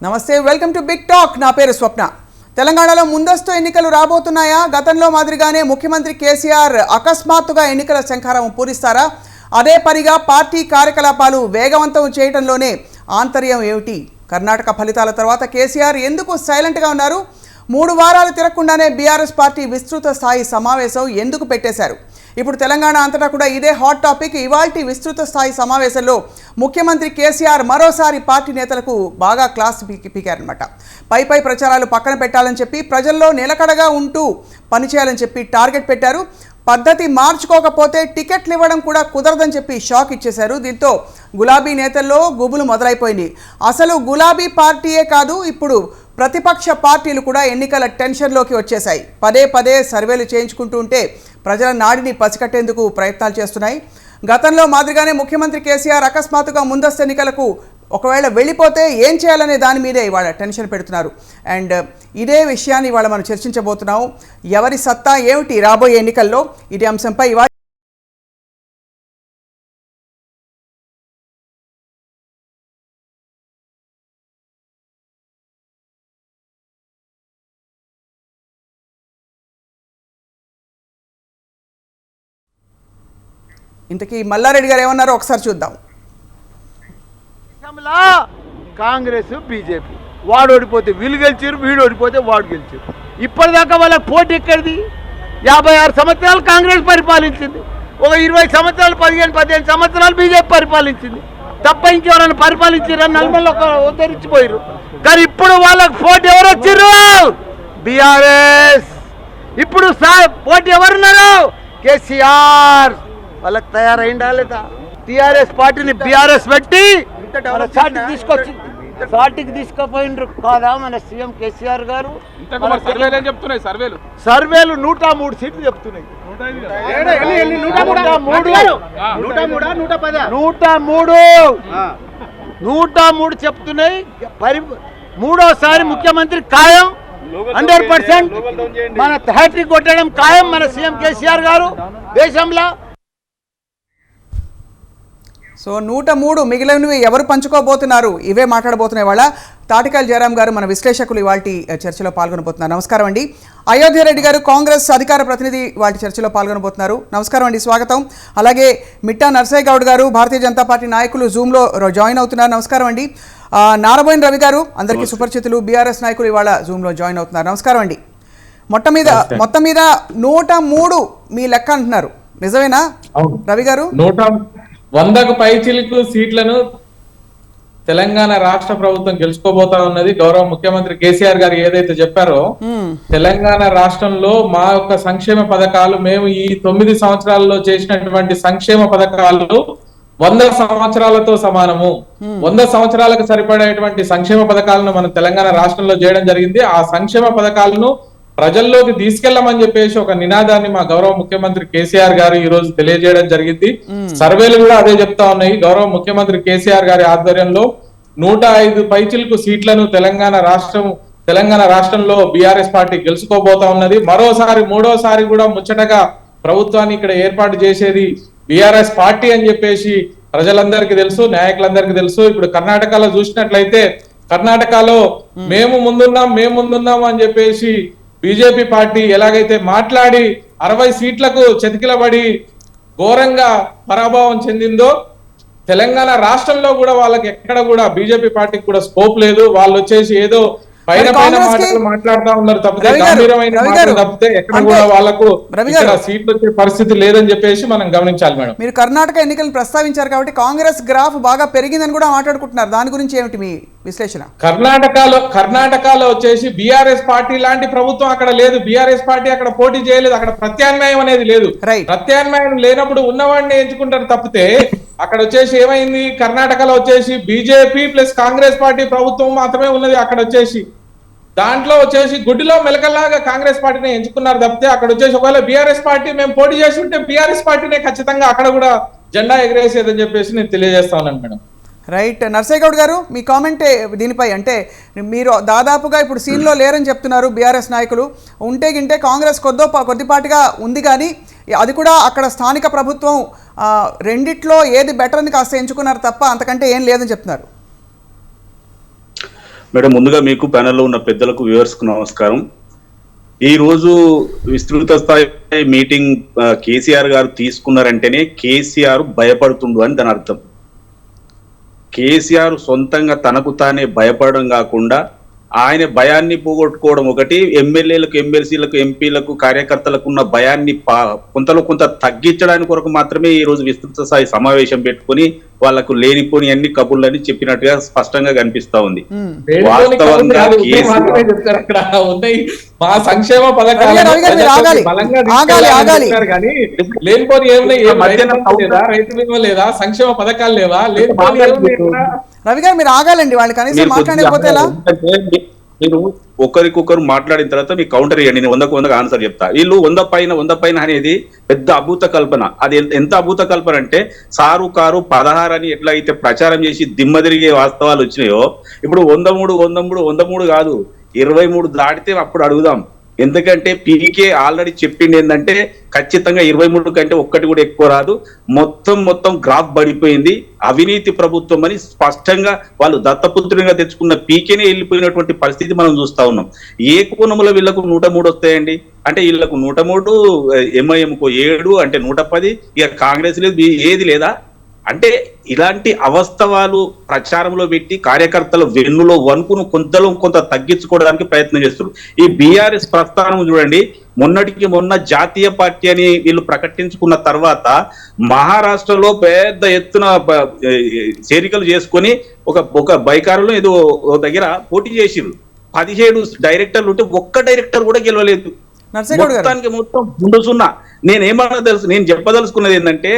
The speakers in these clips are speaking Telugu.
నమస్తే, వెల్కమ్ టు బిగ్ టాక్. నా పేరు స్వప్న. తెలంగాణలో ముందస్తు ఎన్నికలు రాబోతున్నాయా? గతంలో మాదిరిగానే ముఖ్యమంత్రి కేసీఆర్ అకస్మాత్తుగా ఎన్నికల శంఖారావం పూరిస్తారా? అదే పనిగా పార్టీ కార్యకలాపాలు వేగవంతం చేయడంలోనే ఆంతర్యం ఏమిటి? కర్ణాటక ఫలితాల తర్వాత కేసీఆర్ ఎందుకు సైలెంట్గా ఉన్నారు? 3 వారాలు తిరగకుండానే బీఆర్ఎస్ పార్టీ విస్తృత స్థాయి సమావేశం ఎందుకు పెట్టేశారు? ఇప్పుడు తెలంగాణ అంతటా కూడా ఇదే హాట్ టాపిక్. ఇవాల్టి విస్తృత స్థాయి సమావేశంలో ముఖ్యమంత్రి కేసీఆర్ మరోసారి పార్టీ నేతలకు బాగా క్లాస్ పీకారనమాట. పై ప్రచారాలు పక్కన పెట్టాలని చెప్పి, ప్రజల్లో నిలకడగా ఉంటూ పనిచేయాలని చెప్పి టార్గెట్ పెట్టారు. పద్ధతి మార్చుకోకపోతే టికెట్లు ఇవ్వడం కూడా కుదరదని చెప్పి షాక్ ఇచ్చేశారు. దీంతో గులాబీ నేతల్లో గుబులు మొదలైపోయింది. అసలు గులాబీ పార్టీయే కాదు, ఇప్పుడు ప్రతిపక్ష పార్టీలు కూడా ఎన్నికల టెన్షన్లోకి వచ్చేశాయి. పదే సర్వేలు చేయించుకుంటూ ఉంటే ప్రజల నాడిని పసికట్టేందుకు ప్రయత్నాలు చేస్తున్నాయి. గతంలో మాదిరిగానే ముఖ్యమంత్రి కేసీఆర్ అకస్మాత్తుగా ముందస్తు ఎన్నికలకు ఒకవేళ వెళ్ళిపోతే ఏం చేయాలనే దాని మీదే ఇవాళ టెన్షన్ పెడుతున్నారు. అండ్ ఇదే విషయాన్ని ఇవాళ మనం చర్చించబోతున్నాం. ఎవరి సత్తా ఏమిటి రాబోయే ఎన్నికల్లో? ఇదే అంశంపై ఇవాళ ఇంతకీ మల్లారెడ్డి గారు ఏమన్నారో ఒకసారి చూద్దాం. కాంగ్రెస్ బీజేపీ, వాడు ఓడిపోతే వీళ్ళు గెలిచారు, వీడు ఓడిపోతే వాడు గెలిచారు. ఇప్పటిదాకా వాళ్ళకి పోటీ ఎక్కడిది? 56 సంవత్సరాలు కాంగ్రెస్ పరిపాలించింది, ఒక 20 సంవత్సరాలు 15 సంవత్సరాలు బీజేపీ పరిపాలించింది. తప్ప ఇంకెవరైనా పరిపాలించారని నల్మల్లో ఉద్ధరించిపోయారు. కానీ ఇప్పుడు వాళ్ళకి పోటీ ఎవరు వచ్చారు? బీఆర్ఎస్. ఇప్పుడు పోటీ ఎవరున్నారు? కేసీఆర్. వాళ్ళకి తయారైందా లేదా? టీఆర్ఎస్ పార్టీని బీఆర్ఎస్ పెట్టి సాటికి తీసుకుపోయినరు కాదా మన సీఎం కేసీఆర్ గారు? సర్వేలు 103 సీట్లు చెప్తున్నాయి. 103 చెప్తున్నాయి. మూడోసారి ముఖ్యమంత్రి ఖాయం, 100%. మన హ్యాట్రిక్ కొట్టడం ఖాయం మన సీఎం కేసీఆర్ గారు దేశంలో. సో 103 మిగిలినవి ఎవరు పంచుకోబోతున్నారు? ఇవే మాట్లాడబోతున్నాయి. వాళ్ళ తాటికాయల జయరాం గారు మన విశ్లేషకులు ఇవాళ చర్చలో పాల్గొనబోతున్నారు. నమస్కారం అండి. అయోధ్య రెడ్డి గారు కాంగ్రెస్ అధికార ప్రతినిధి వాటి చర్చలో పాల్గొనబోతున్నారు. నమస్కారం అండి, స్వాగతం. అలాగే మిట్టా నర్సయ్య గౌడ్ గారు భారతీయ జనతా పార్టీ నాయకులు జూమ్లో జాయిన్ అవుతున్నారు. నమస్కారం అండి. నారాయణ రవి గారు అందరికీ సుపరిచితులు, బీఆర్ఎస్ నాయకులు ఇవాళ జూమ్లో జాయిన్ అవుతున్నారు. నమస్కారం అండి. మొత్తం మీద 103 మీ లెక్క అంటున్నారు, నిజమేనా రవి గారు? 100కు పైచిలుకు సీట్లను తెలంగాణ రాష్ట్ర ప్రభుత్వం గెలుచుకోబోతా ఉన్నది. గౌరవ ముఖ్యమంత్రి కేసీఆర్ గారు ఏదైతే చెప్పారో, తెలంగాణ రాష్ట్రంలో మా యొక్క సంక్షేమ పథకాలు, మేము ఈ 9 సంవత్సరాల్లో చేసినటువంటి సంక్షేమ పథకాలు 100 సంవత్సరాలతో సమానము. 100 సంవత్సరాలకు సరిపడేటువంటి సంక్షేమ పథకాలను మనం తెలంగాణ రాష్ట్రంలో చేయడం జరిగింది. ఆ సంక్షేమ పథకాలను ప్రజల్లోకి తీసుకెళ్లమని చెప్పేసి ఒక నినాదాన్ని మా గౌరవ ముఖ్యమంత్రి కేసీఆర్ గారు ఈ రోజు తెలియజేయడం జరిగింది. సర్వేలు కూడా అదే చెప్తా ఉన్నాయి. గౌరవ ముఖ్యమంత్రి కేసీఆర్ గారి ఆధ్వర్యంలో 105 పైచిలకు సీట్లను తెలంగాణ రాష్ట్రంలో బీఆర్ఎస్ పార్టీ గెలుచుకోబోతా ఉన్నది. మూడోసారి కూడా ముచ్చటగా ప్రభుత్వాన్ని ఇక్కడ ఏర్పాటు చేసేది బీఆర్ఎస్ పార్టీ అని చెప్పేసి ప్రజలందరికీ తెలుసు, నాయకులందరికీ తెలుసు. ఇప్పుడు కర్ణాటకలో చూసినట్లయితే, కర్ణాటకలో మేము ముందున్నాం అని చెప్పేసి బీజేపీ పార్టీ ఎలాగైతే మాట్లాడి 60 సీట్లకు చతికిలబడి ఘోరంగా పరాభవం చెందిందో, తెలంగాణ రాష్ట్రంలో కూడా వాళ్ళకి ఎక్కడ కూడా బీజేపీ పార్టీకి కూడా స్కోప్ లేదు. వాళ్ళు వచ్చేసి ఏదో పైన మాటలు మాట్లాడుతూ ఉన్నారు తప్పితే, గంభీరమైన మాటలు తప్పితే ఎక్కడ కూడా వాళ్ళకు సీట్లు వచ్చే పరిస్థితి లేదని చెప్పేసి మనం గమనించాలి. మేడం, మీరు కర్ణాటక ఎన్నికలు ప్రస్తావించారు కాబట్టి కాంగ్రెస్ గ్రాఫ్ బాగా పెరిగిందని కూడా మాట్లాడుకుంటున్నారు. దాని గురించి ఏమిటి మీ విశ్లేషణ? కర్ణాటకలో వచ్చేసి బీఆర్ఎస్ పార్టీ లాంటి ప్రభుత్వం అక్కడ లేదు. బీఆర్ఎస్ పార్టీ అక్కడ పోటీ చేయలేదు. అక్కడ ప్రత్యామ్నాయం అనేది లేదు. ప్రత్యామ్నాయం లేనప్పుడు ఉన్నవాడిని ఎంచుకుంటారు తప్పితే, అక్కడ వచ్చేసి ఏమైంది, కర్ణాటకలో వచ్చేసి బీజేపీ ప్లస్ కాంగ్రెస్ పార్టీ ప్రభుత్వం మాత్రమే ఉన్నది. అక్కడ వచ్చేసి దాంట్లో వచ్చేసి గుడ్డిలో మెలకల్లాగా కాంగ్రెస్ పార్టీని ఎంచుకున్నారు తప్పితే, అక్కడ వచ్చేసి ఒకవేళ బీఆర్ఎస్ పార్టీ మేము పోటీ చేసి ఉంటే బీఆర్ఎస్ పార్టీనే ఖచ్చితంగా అక్కడ కూడా జెండా ఎగరేసేదని చెప్పేసి నేను తెలియజేస్తా ఉన్నాను. Madam, right. నర్సయ్య గౌడ్ గారు మీ కామెంట్ దీనిపై. అంటే మీరు దాదాపుగా ఇప్పుడు సీన్లో లేరని చెప్తున్నారు బీఆర్ఎస్ నాయకులు. ఉంటే కాంగ్రెస్ కొద్దిపాటిగా ఉంది, కానీ అది కూడా అక్కడ స్థానిక ప్రభుత్వం రెండిట్లో ఏది బెటర్ అని కాస్త ఎంచుకున్నారు తప్ప అంతకంటే ఏం లేదని చెప్తున్నారు. మేడం, ముందుగా మీకు ప్యానెల్లో ఉన్న పెద్దలకు వ్యూవర్స్కు నమస్కారం. ఈ రోజు విస్తృత స్థాయి మీటింగ్ కేసీఆర్ గారు తీసుకున్నారంటేనే కేసీఆర్ భయపడుతుండు అని దాని అర్థం. కేసీఆర్ సొంతంగా తనకు తానే భయపడడం కాకుండా ఆయన భయాన్ని పోగొట్టుకోవడం ఒకటి, ఎమ్మెల్యేలకు, ఎమ్మెల్సీలకు, ఎంపీలకు, కార్యకర్తలకు ఉన్న భయాన్ని కొంతలో కొంత తగ్గించడానికి కొరకు మాత్రమే ఈ రోజు విస్తృత స్థాయి సమావేశం పెట్టుకుని వాళ్ళకు లేనిపోని అన్ని కబుర్లని చెప్పినట్టుగా స్పష్టంగా కనిపిస్తా ఉంది. వాస్తవంగా మా సంక్షేమ పథకాలు లేనిపోని ఏమైనా రైతు బీమా లేదా, సంక్షేమ పథకాలు లేవా, లేనిపోని రవి గారు మీరు ఆగాలండి, వాళ్ళు కనీసం మాట్లాడకపోతే మీరు ఒకరికొకరు మాట్లాడిన తర్వాత మీకు కౌంటర్ ఇవ్వండి, నేను 100కు 100 ఆన్సర్ చెప్తా. వీళ్ళు 100 పైన అనేది పెద్ద అభూత కల్పన. అది ఎంత అభూత కల్పన అంటే సారు కారు 16 అని ఎట్లా అయితే ప్రచారం చేసి దిమ్మ తిరిగే వాస్తవాలు వచ్చినాయో, ఇప్పుడు 103 కాదు 23 దాటితే అప్పుడు అడుగుదాం. ఎందుకంటే పీకే ఆల్రెడీ చెప్పింది ఏంటంటే ఖచ్చితంగా 23 కంటే ఒక్కటి కూడా ఎక్కువ రాదు, మొత్తం గ్రాఫ్ పడిపోయింది, అవినీతి ప్రభుత్వం అని స్పష్టంగా వాళ్ళు దత్తపుత్రునిగా తెచ్చుకున్న పీకేనే వెళ్ళిపోయినటువంటి పరిస్థితి మనం చూస్తా ఉన్నాం. ఏ కోణంలో వీళ్ళకు 103 వస్తాయండి అంటే వీళ్ళకు 103, ఎంఐఎంకు 7 అంటే 110, ఇక కాంగ్రెస్ లేదు, ఏది లేదా అంటే ఇలాంటి అవస్తవాలు ప్రచారంలో పెట్టి కార్యకర్తల వెన్నులో వణుకును కొంతలో కొంత తగ్గించుకోవడానికి ప్రయత్నం చేస్తున్నారు. ఈ బీఆర్ఎస్ ప్రస్థానం చూడండి, మొన్నటికి మొన్న జాతీయ పార్టీ అని వీళ్ళు ప్రకటించుకున్న తర్వాత మహారాష్ట్రలో పెద్ద ఎత్తున చేరికలు చేసుకొని ఒక బైకారులో ఏదో దగ్గర పోటీ చేసిరు. 17 డైరెక్టర్లు ఉంటే ఒక్క డైరెక్టర్ కూడా గెలవలేదు. మొత్తానికి మొత్తం ముందుసున్నా. నేను చెప్పదలుచుకున్నది ఏంటంటే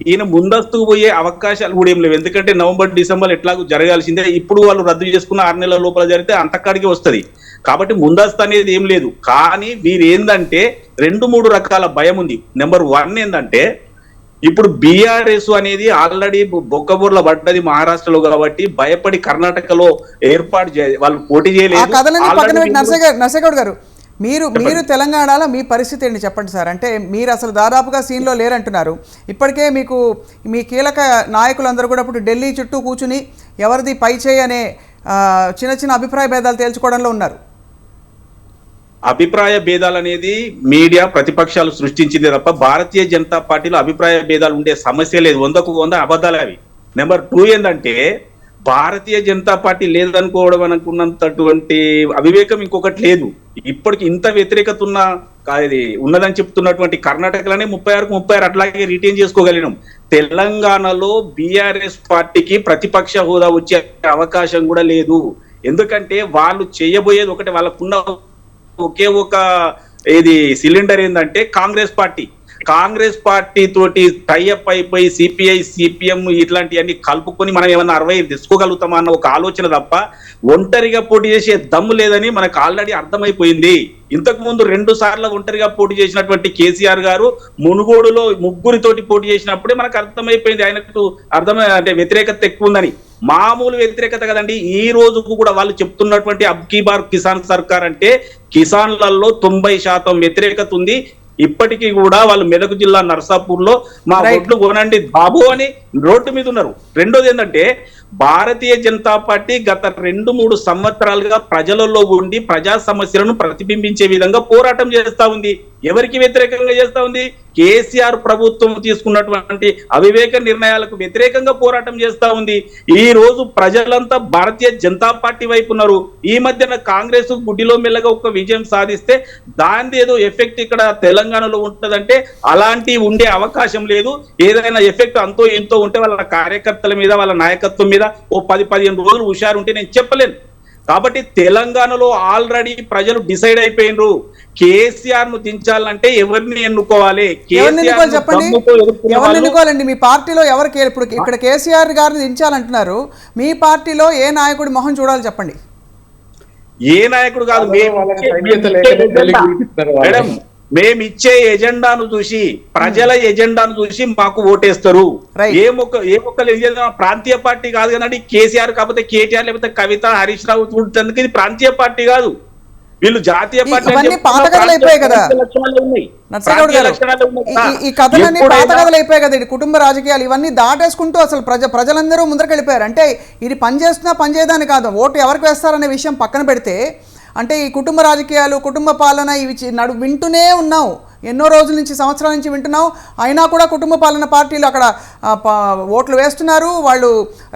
ఈయన ముందస్తుకు పోయే అవకాశాలు కూడా ఏం లేవు. ఎందుకంటే నవంబర్, డిసెంబర్ ఎట్లాగూ జరగాల్సిందే. ఇప్పుడు వాళ్ళు రద్దు చేసుకున్న 6 నెలల లోపల జరిగితే అంతకాడికి వస్తుంది. కాబట్టి ముందస్తు అనేది ఏం లేదు. కానీ వీరు ఏంటంటే 2-3 రకాల భయం ఉంది. నెంబర్ 1 ఏంటంటే ఇప్పుడు బీఆర్ఎస్ అనేది ఆల్రెడీ బొక్కబోర్ల పడ్డది మహారాష్ట్రలో, కాబట్టి భయపడి కర్ణాటకలో ఏర్పాటు వాళ్ళు పోటీ చేయలేదు. నర్సేగౌడ్ గారు, మీరు తెలంగాణలో మీ పరిస్థితి ఏంటి చెప్పండి సార్. అంటే మీరు అసలు దాదాపుగా సీన్లో లేరంటున్నారు. ఇప్పటికే మీ కీలక నాయకులందరూ కూడా ఇప్పుడు ఢిల్లీ చుట్టూ కూర్చుని ఎవరిది పై చేయి అనే చిన్న అభిప్రాయ భేదాలు తేల్చుకోవడంలో ఉన్నారు. అభిప్రాయ భేదాలు అనేది మీడియా, ప్రతిపక్షాలు సృష్టించింది తప్ప భారతీయ జనతా పార్టీలో అభిప్రాయ భేదాలు ఉండే సమస్య లేదు. 100కు 100 అబద్ధాలు అవి. నెంబర్ 2 ఏంటంటే భారతీయ జనతా పార్టీ లేదనుకోవడం అనుకున్నంతటువంటి అవివేకం ఇంకొకటి లేదు. ఇప్పటికి ఇంత వ్యతిరేకత ఉన్నదని చెప్తున్నటువంటి కర్ణాటకలోనే 36కు 36 అట్లాగే రిటైన్ చేసుకోగలిగినాం. తెలంగాణలో బీఆర్ఎస్ పార్టీకి ప్రతిపక్ష హోదా వచ్చే అవకాశం కూడా లేదు. ఎందుకంటే వాళ్ళు చేయబోయేది ఒకటి, వాళ్ళకున్న ఒకే ఒక సిలిండర్ ఏంటంటే కాంగ్రెస్ పార్టీ తోటి టైఅప్ అయిపోయి సిపిఐ, సిపిఎం ఇట్లాంటివన్నీ కలుపుకొని మనం ఏమన్నా 60 తెచ్చుకోగలుగుతామా అన్న ఒక ఆలోచన తప్ప ఒంటరిగా పోటీ చేసే దమ్ము లేదని మనకు ఆల్రెడీ అర్థమైపోయింది. ఇంతకు ముందు 2 సార్లు ఒంటరిగా పోటీ చేసినటువంటి కేసీఆర్ గారు మునుగోడులో 3 పోటీ చేసినప్పుడే మనకు అర్థమైపోయింది ఆయనకు అంటే వ్యతిరేకత ఎక్కువ ఉందని. మామూలు వ్యతిరేకత కదండి. ఈ రోజుకు కూడా వాళ్ళు చెప్తున్నటువంటి అబ్కీ బార్ కిసాన్ సర్కార్ అంటే కిసాన్లలో 90% వ్యతిరేకత ఉంది. ఇప్పటికీ కూడా వాళ్ళు మెదక్ జిల్లా నర్సాపూర్ లో మా ఓట్లు కొనండి బాబు అని రోడ్డు మీద ఉన్నారు. రెండోది ఏంటంటే భారతీయ జనతా పార్టీ గత 2-3 సంవత్సరాలుగా ప్రజలలో ఉండి ప్రజా సమస్యలను ప్రతిబింబించే విధంగా పోరాటం చేస్తా ఉంది. ఎవరికి వ్యతిరేకంగా చేస్తా ఉంది? కేసీఆర్ ప్రభుత్వం తీసుకున్నటువంటి అవివేక నిర్ణయాలకు వ్యతిరేకంగా పోరాటం చేస్తా ఉంది. ఈ రోజు ప్రజలంతా భారతీయ జనతా పార్టీ వైపు ఉన్నారు. ఈ మధ్యన కాంగ్రెస్ గుడ్డిలో మెల్లగా ఒక విజయం సాధిస్తే దాని ఏదో ఎఫెక్ట్ ఇక్కడ తెలంగాణలో ఉంటదంటే అలాంటి ఉండే అవకాశం లేదు. ఏదైనా ఎఫెక్ట్ అంతో ఎంతో ఉంటే వాళ్ళ కార్యకర్తల మీద, వాళ్ళ నాయకత్వం మీద ఓ 10-15 రోజులు హుషారు ఉంటే నేను చెప్పలేను. కాబట్టి తెలంగాణలో ఆల్రెడీ ప్రజలు డిసైడ్ అయిపోయినరు. కేసీఆర్ ను దించాలంటే ఎవరిని ఎన్నుకోవాలి? ఎవరిని ఎన్నుకోవాలండి? మీ పార్టీలో ఎవరికి ఇప్పుడు ఇక్కడ కేసీఆర్ గారిని దించాలంటున్నారు, మీ పార్టీలో ఏ నాయకుడి మొహం చూడాలి చెప్పండి? ఏ నాయకుడు కాదు, మేడం మేమిచ్చే ఎజెండాను చూసి, ప్రజల ఎజెండాను చూసి మాకు ఓటేస్తారు. ఏ ఒక్క ఎజెండా ప్రాంతీయ పార్టీ కాదు కదండి. కేసీఆర్ కాకపోతే కేటీఆర్, లేకపోతే కవిత, హరీష్ రావు చూడటానికి ఇది ప్రాంతీయ పార్టీ కాదు. వీళ్ళు జాతీయ పార్టీ అని ఇవన్నీ చెప్తున్న పాత కథలు అయిపోయాయి కదా. ప్రాంతీయ లక్షణాలు ఉన్నాయి. నర్సగౌడ్ ప్రాంతీయ గారు, లక్షణాలు ఉన్నాయి. ఈ కథలన్నీ పాత ఎప్పుడైనా కథలు అయిపోయాయి కదా. ఇది కుటుంబ రాజకీయాలు ఇవన్నీ దాటేసుకుంటూ అసలు ప్రజలందరూ ముందరికి వెళ్ళిపోయారు. అంటే ఇది పనిచేస్తున్నా పనిచేయడానికి కాదు, ఓటు ఎవరికి వేస్తారనే విషయం పక్కన పెడితే, అంటే ఈ కుటుంబ రాజకీయాలు, కుటుంబ పాలన ఇవి వింటూనే ఉన్నాం. ఎన్నో రోజుల నుంచి, సంవత్సరాల నుంచి వింటున్నాం. అయినా కూడా కుటుంబ పాలన పార్టీలు అక్కడ ఓట్లు వేస్తున్నారు, వాళ్ళు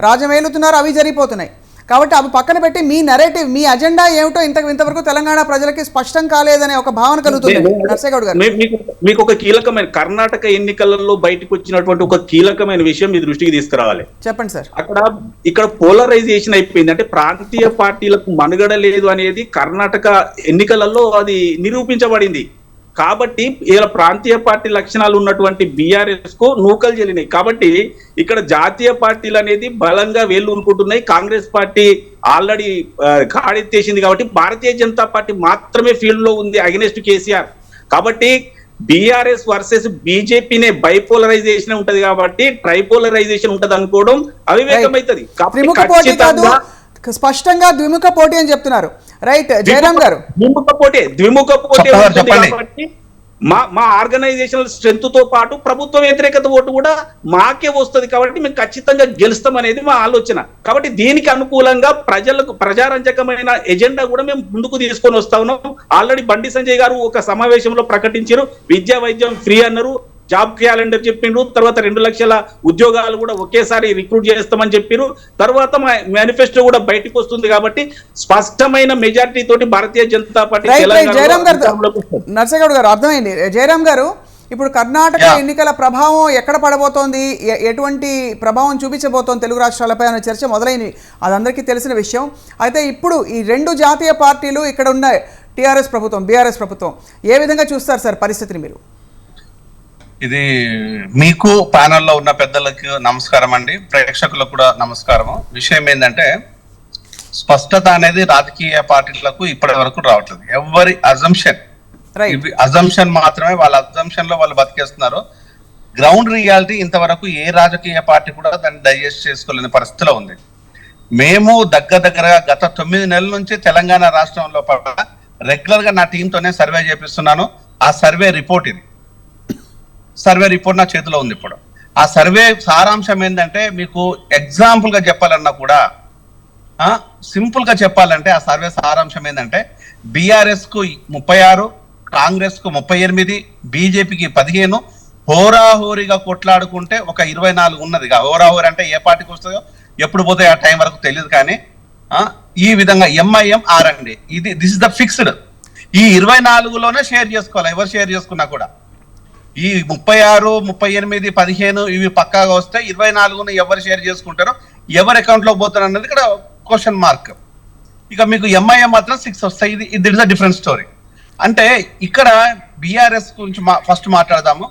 రాజ్యం ఏలుతున్నారు, అవి జరిగిపోతున్నాయి. కాబట్టి అవి పక్కన పెట్టి మీ నెరేటివ్, మీ అజెండా ఏమిటో ఇంతవరకు తెలంగాణ ప్రజలకి స్పష్టం కాలేదనే ఒక భావన కలుగుతుంది. నర్సగౌడ్ గారు, మీకు ఒక కీలకమైన కర్ణాటక ఎన్నికలలో బయటకు వచ్చినటువంటి ఒక కీలకమైన విషయం మీ దృష్టికి తీసుకురావాలి. చెప్పండి సార్. ఇక్కడ పోలరైజేషన్ అయిపోయింది. అంటే ప్రాంతీయ పార్టీలకు మనుగడ లేదు అనేది కర్ణాటక ఎన్నికలలో అది నిరూపించబడింది. కాబట్టి ఇలా ప్రాంతీయ పార్టీ లక్షణాలు ఉన్నటువంటి బీఆర్ఎస్ కు నూకలు చెల్లినాయి. కాబట్టి ఇక్కడ జాతీయ పార్టీలు అనేది బలంగా వేళ్ళూనుకుంటున్నాయి. కాంగ్రెస్ పార్టీ ఆల్రెడీ కాడెత్తేసింది. కాబట్టి భారతీయ జనతా పార్టీ మాత్రమే ఫీల్డ్ లో ఉంది అగెనిస్ట్ కేసీఆర్. కాబట్టి బీఆర్ఎస్ వర్సెస్ బీజేపీనే బైపోలరైజేషన్ ఉంటది, కాబట్టి ట్రైపోలరైజేషన్ ఉంటది అనుకోవడం అవివేకమైతుంది. స్పష్టంగా ద్విముఖ పోటీ అని చెప్తున్నారు. రైట్, జయరామ్ గారు. ద్విముఖ పోటీ కాబట్టి మా ఆర్గనైజేషనల్ స్ట్రెంత్ తో పాటు ప్రభుత్వ వ్యతిరేకత ఓటు కూడా మాకే వస్తుంది. కాబట్టి మేము ఖచ్చితంగా గెలుస్తాం అనేది మా ఆలోచన. కాబట్టి దీనికి అనుకూలంగా ప్రజారంజకమైన ఎజెండా కూడా మేము ముందుకు తీసుకొని వస్తా ఉన్నాం. ఆల్రెడీ బండి సంజయ్ గారు ఒక సమావేశంలో ప్రకటించారు, విద్యా వైద్యం ఫ్రీ అన్నారు, జాబ్ క్యాలెండర్ చెప్పిండ్రు, తర్వాత 2 లక్షల ఉద్యోగాలు కూడా ఒకేసారి రిక్రూట్ చేస్తామని చెప్పారు. తర్వాత మా మేనిఫెస్టో కూడా బయటకు వస్తుంది. కాబట్టి స్పష్టమైన మెజారిటీ తోటి భారతీయ జనతా పార్టీ. నర్సగౌడ్ గారు, అర్థమైంది. జయరామ్ గారు, ఇప్పుడు కర్ణాటక ఎన్నికల ప్రభావం ఎక్కడ పడబోతోంది, ఎటువంటి ప్రభావం చూపించబోతోంది తెలుగు రాష్ట్రాలపై అనే చర్చ మొదలైంది. అది అందరికీ తెలిసిన విషయం. అయితే ఇప్పుడు ఈ 2 జాతీయ పార్టీలు ఇక్కడ ఉన్నాయి, టీఆర్ఎస్ ప్రభుత్వం, బీఆర్ఎస్ ప్రభుత్వం, ఏ విధంగా చూస్తారు సార్ పరిస్థితిని మీరు? ఇది మీకు ప్యానెల్లో ఉన్న పెద్దలకు నమస్కారం అండి, ప్రేక్షకులకు కూడా నమస్కారం. విషయం ఏంటంటే, స్పష్టత అనేది రాజకీయ పార్టీలకు ఇప్పటి వరకు రావట్లేదు. ఎవరి అజంప్షన్ మాత్రమే, వాళ్ళ అజంప్షన్ లో వాళ్ళు బతికేస్తున్నారు. గ్రౌండ్ రియాలిటీ ఇంతవరకు ఏ రాజకీయ పార్టీ కూడా దాన్ని డైజెస్ట్ చేసుకోలేని పరిస్థితిలో ఉంది. మేము దగ్గరగా గత 9 నెలల నుంచి తెలంగాణ రాష్ట్రంలో రెగ్యులర్ గా నా టీంతోనే సర్వే చేపిస్తున్నాను. ఆ సర్వే రిపోర్ట్ నా చేతిలో ఉంది. ఇప్పుడు ఆ సర్వే సారాంశం ఏంటంటే, మీకు ఎగ్జాంపుల్ గా చెప్పాలన్నా కూడా, సింపుల్ గా చెప్పాలంటే ఆ సర్వే సారాంశం ఏంటంటే, బీఆర్ఎస్ కు 36, కాంగ్రెస్ కు 38, బీజేపీకి 15, హోరాహోరీగా కొట్లాడుకుంటే ఒక 24 ఉన్నది. హోరాహోరీ అంటే ఏ పార్టీకి వస్తుందో ఎప్పుడు పోతే ఆ టైం వరకు తెలియదు. కానీ ఈ విధంగా MIM RMD, this is the fixed. ఈ 24లోనే షేర్ చేసుకోవాలి, ఎవరు షేర్ చేసుకున్నా కూడా. ఈ 36, 38, 15 ఇవి పక్కాగా వస్తే 24ను ఎవరు షేర్ చేసుకుంటారో, ఎవరి అకౌంట్ లో పోతారు అన్నది ఇక్కడ క్వశ్చన్ మార్క్. ఇక మీకు ఎంఐఎం మాత్రం 6 వస్తాయి. ఇది ఇస్ అ డిఫరెంట్ స్టోరీ. అంటే ఇక్కడ బీఆర్ఎస్ గురించి ఫస్ట్ మాట్లాడదాము.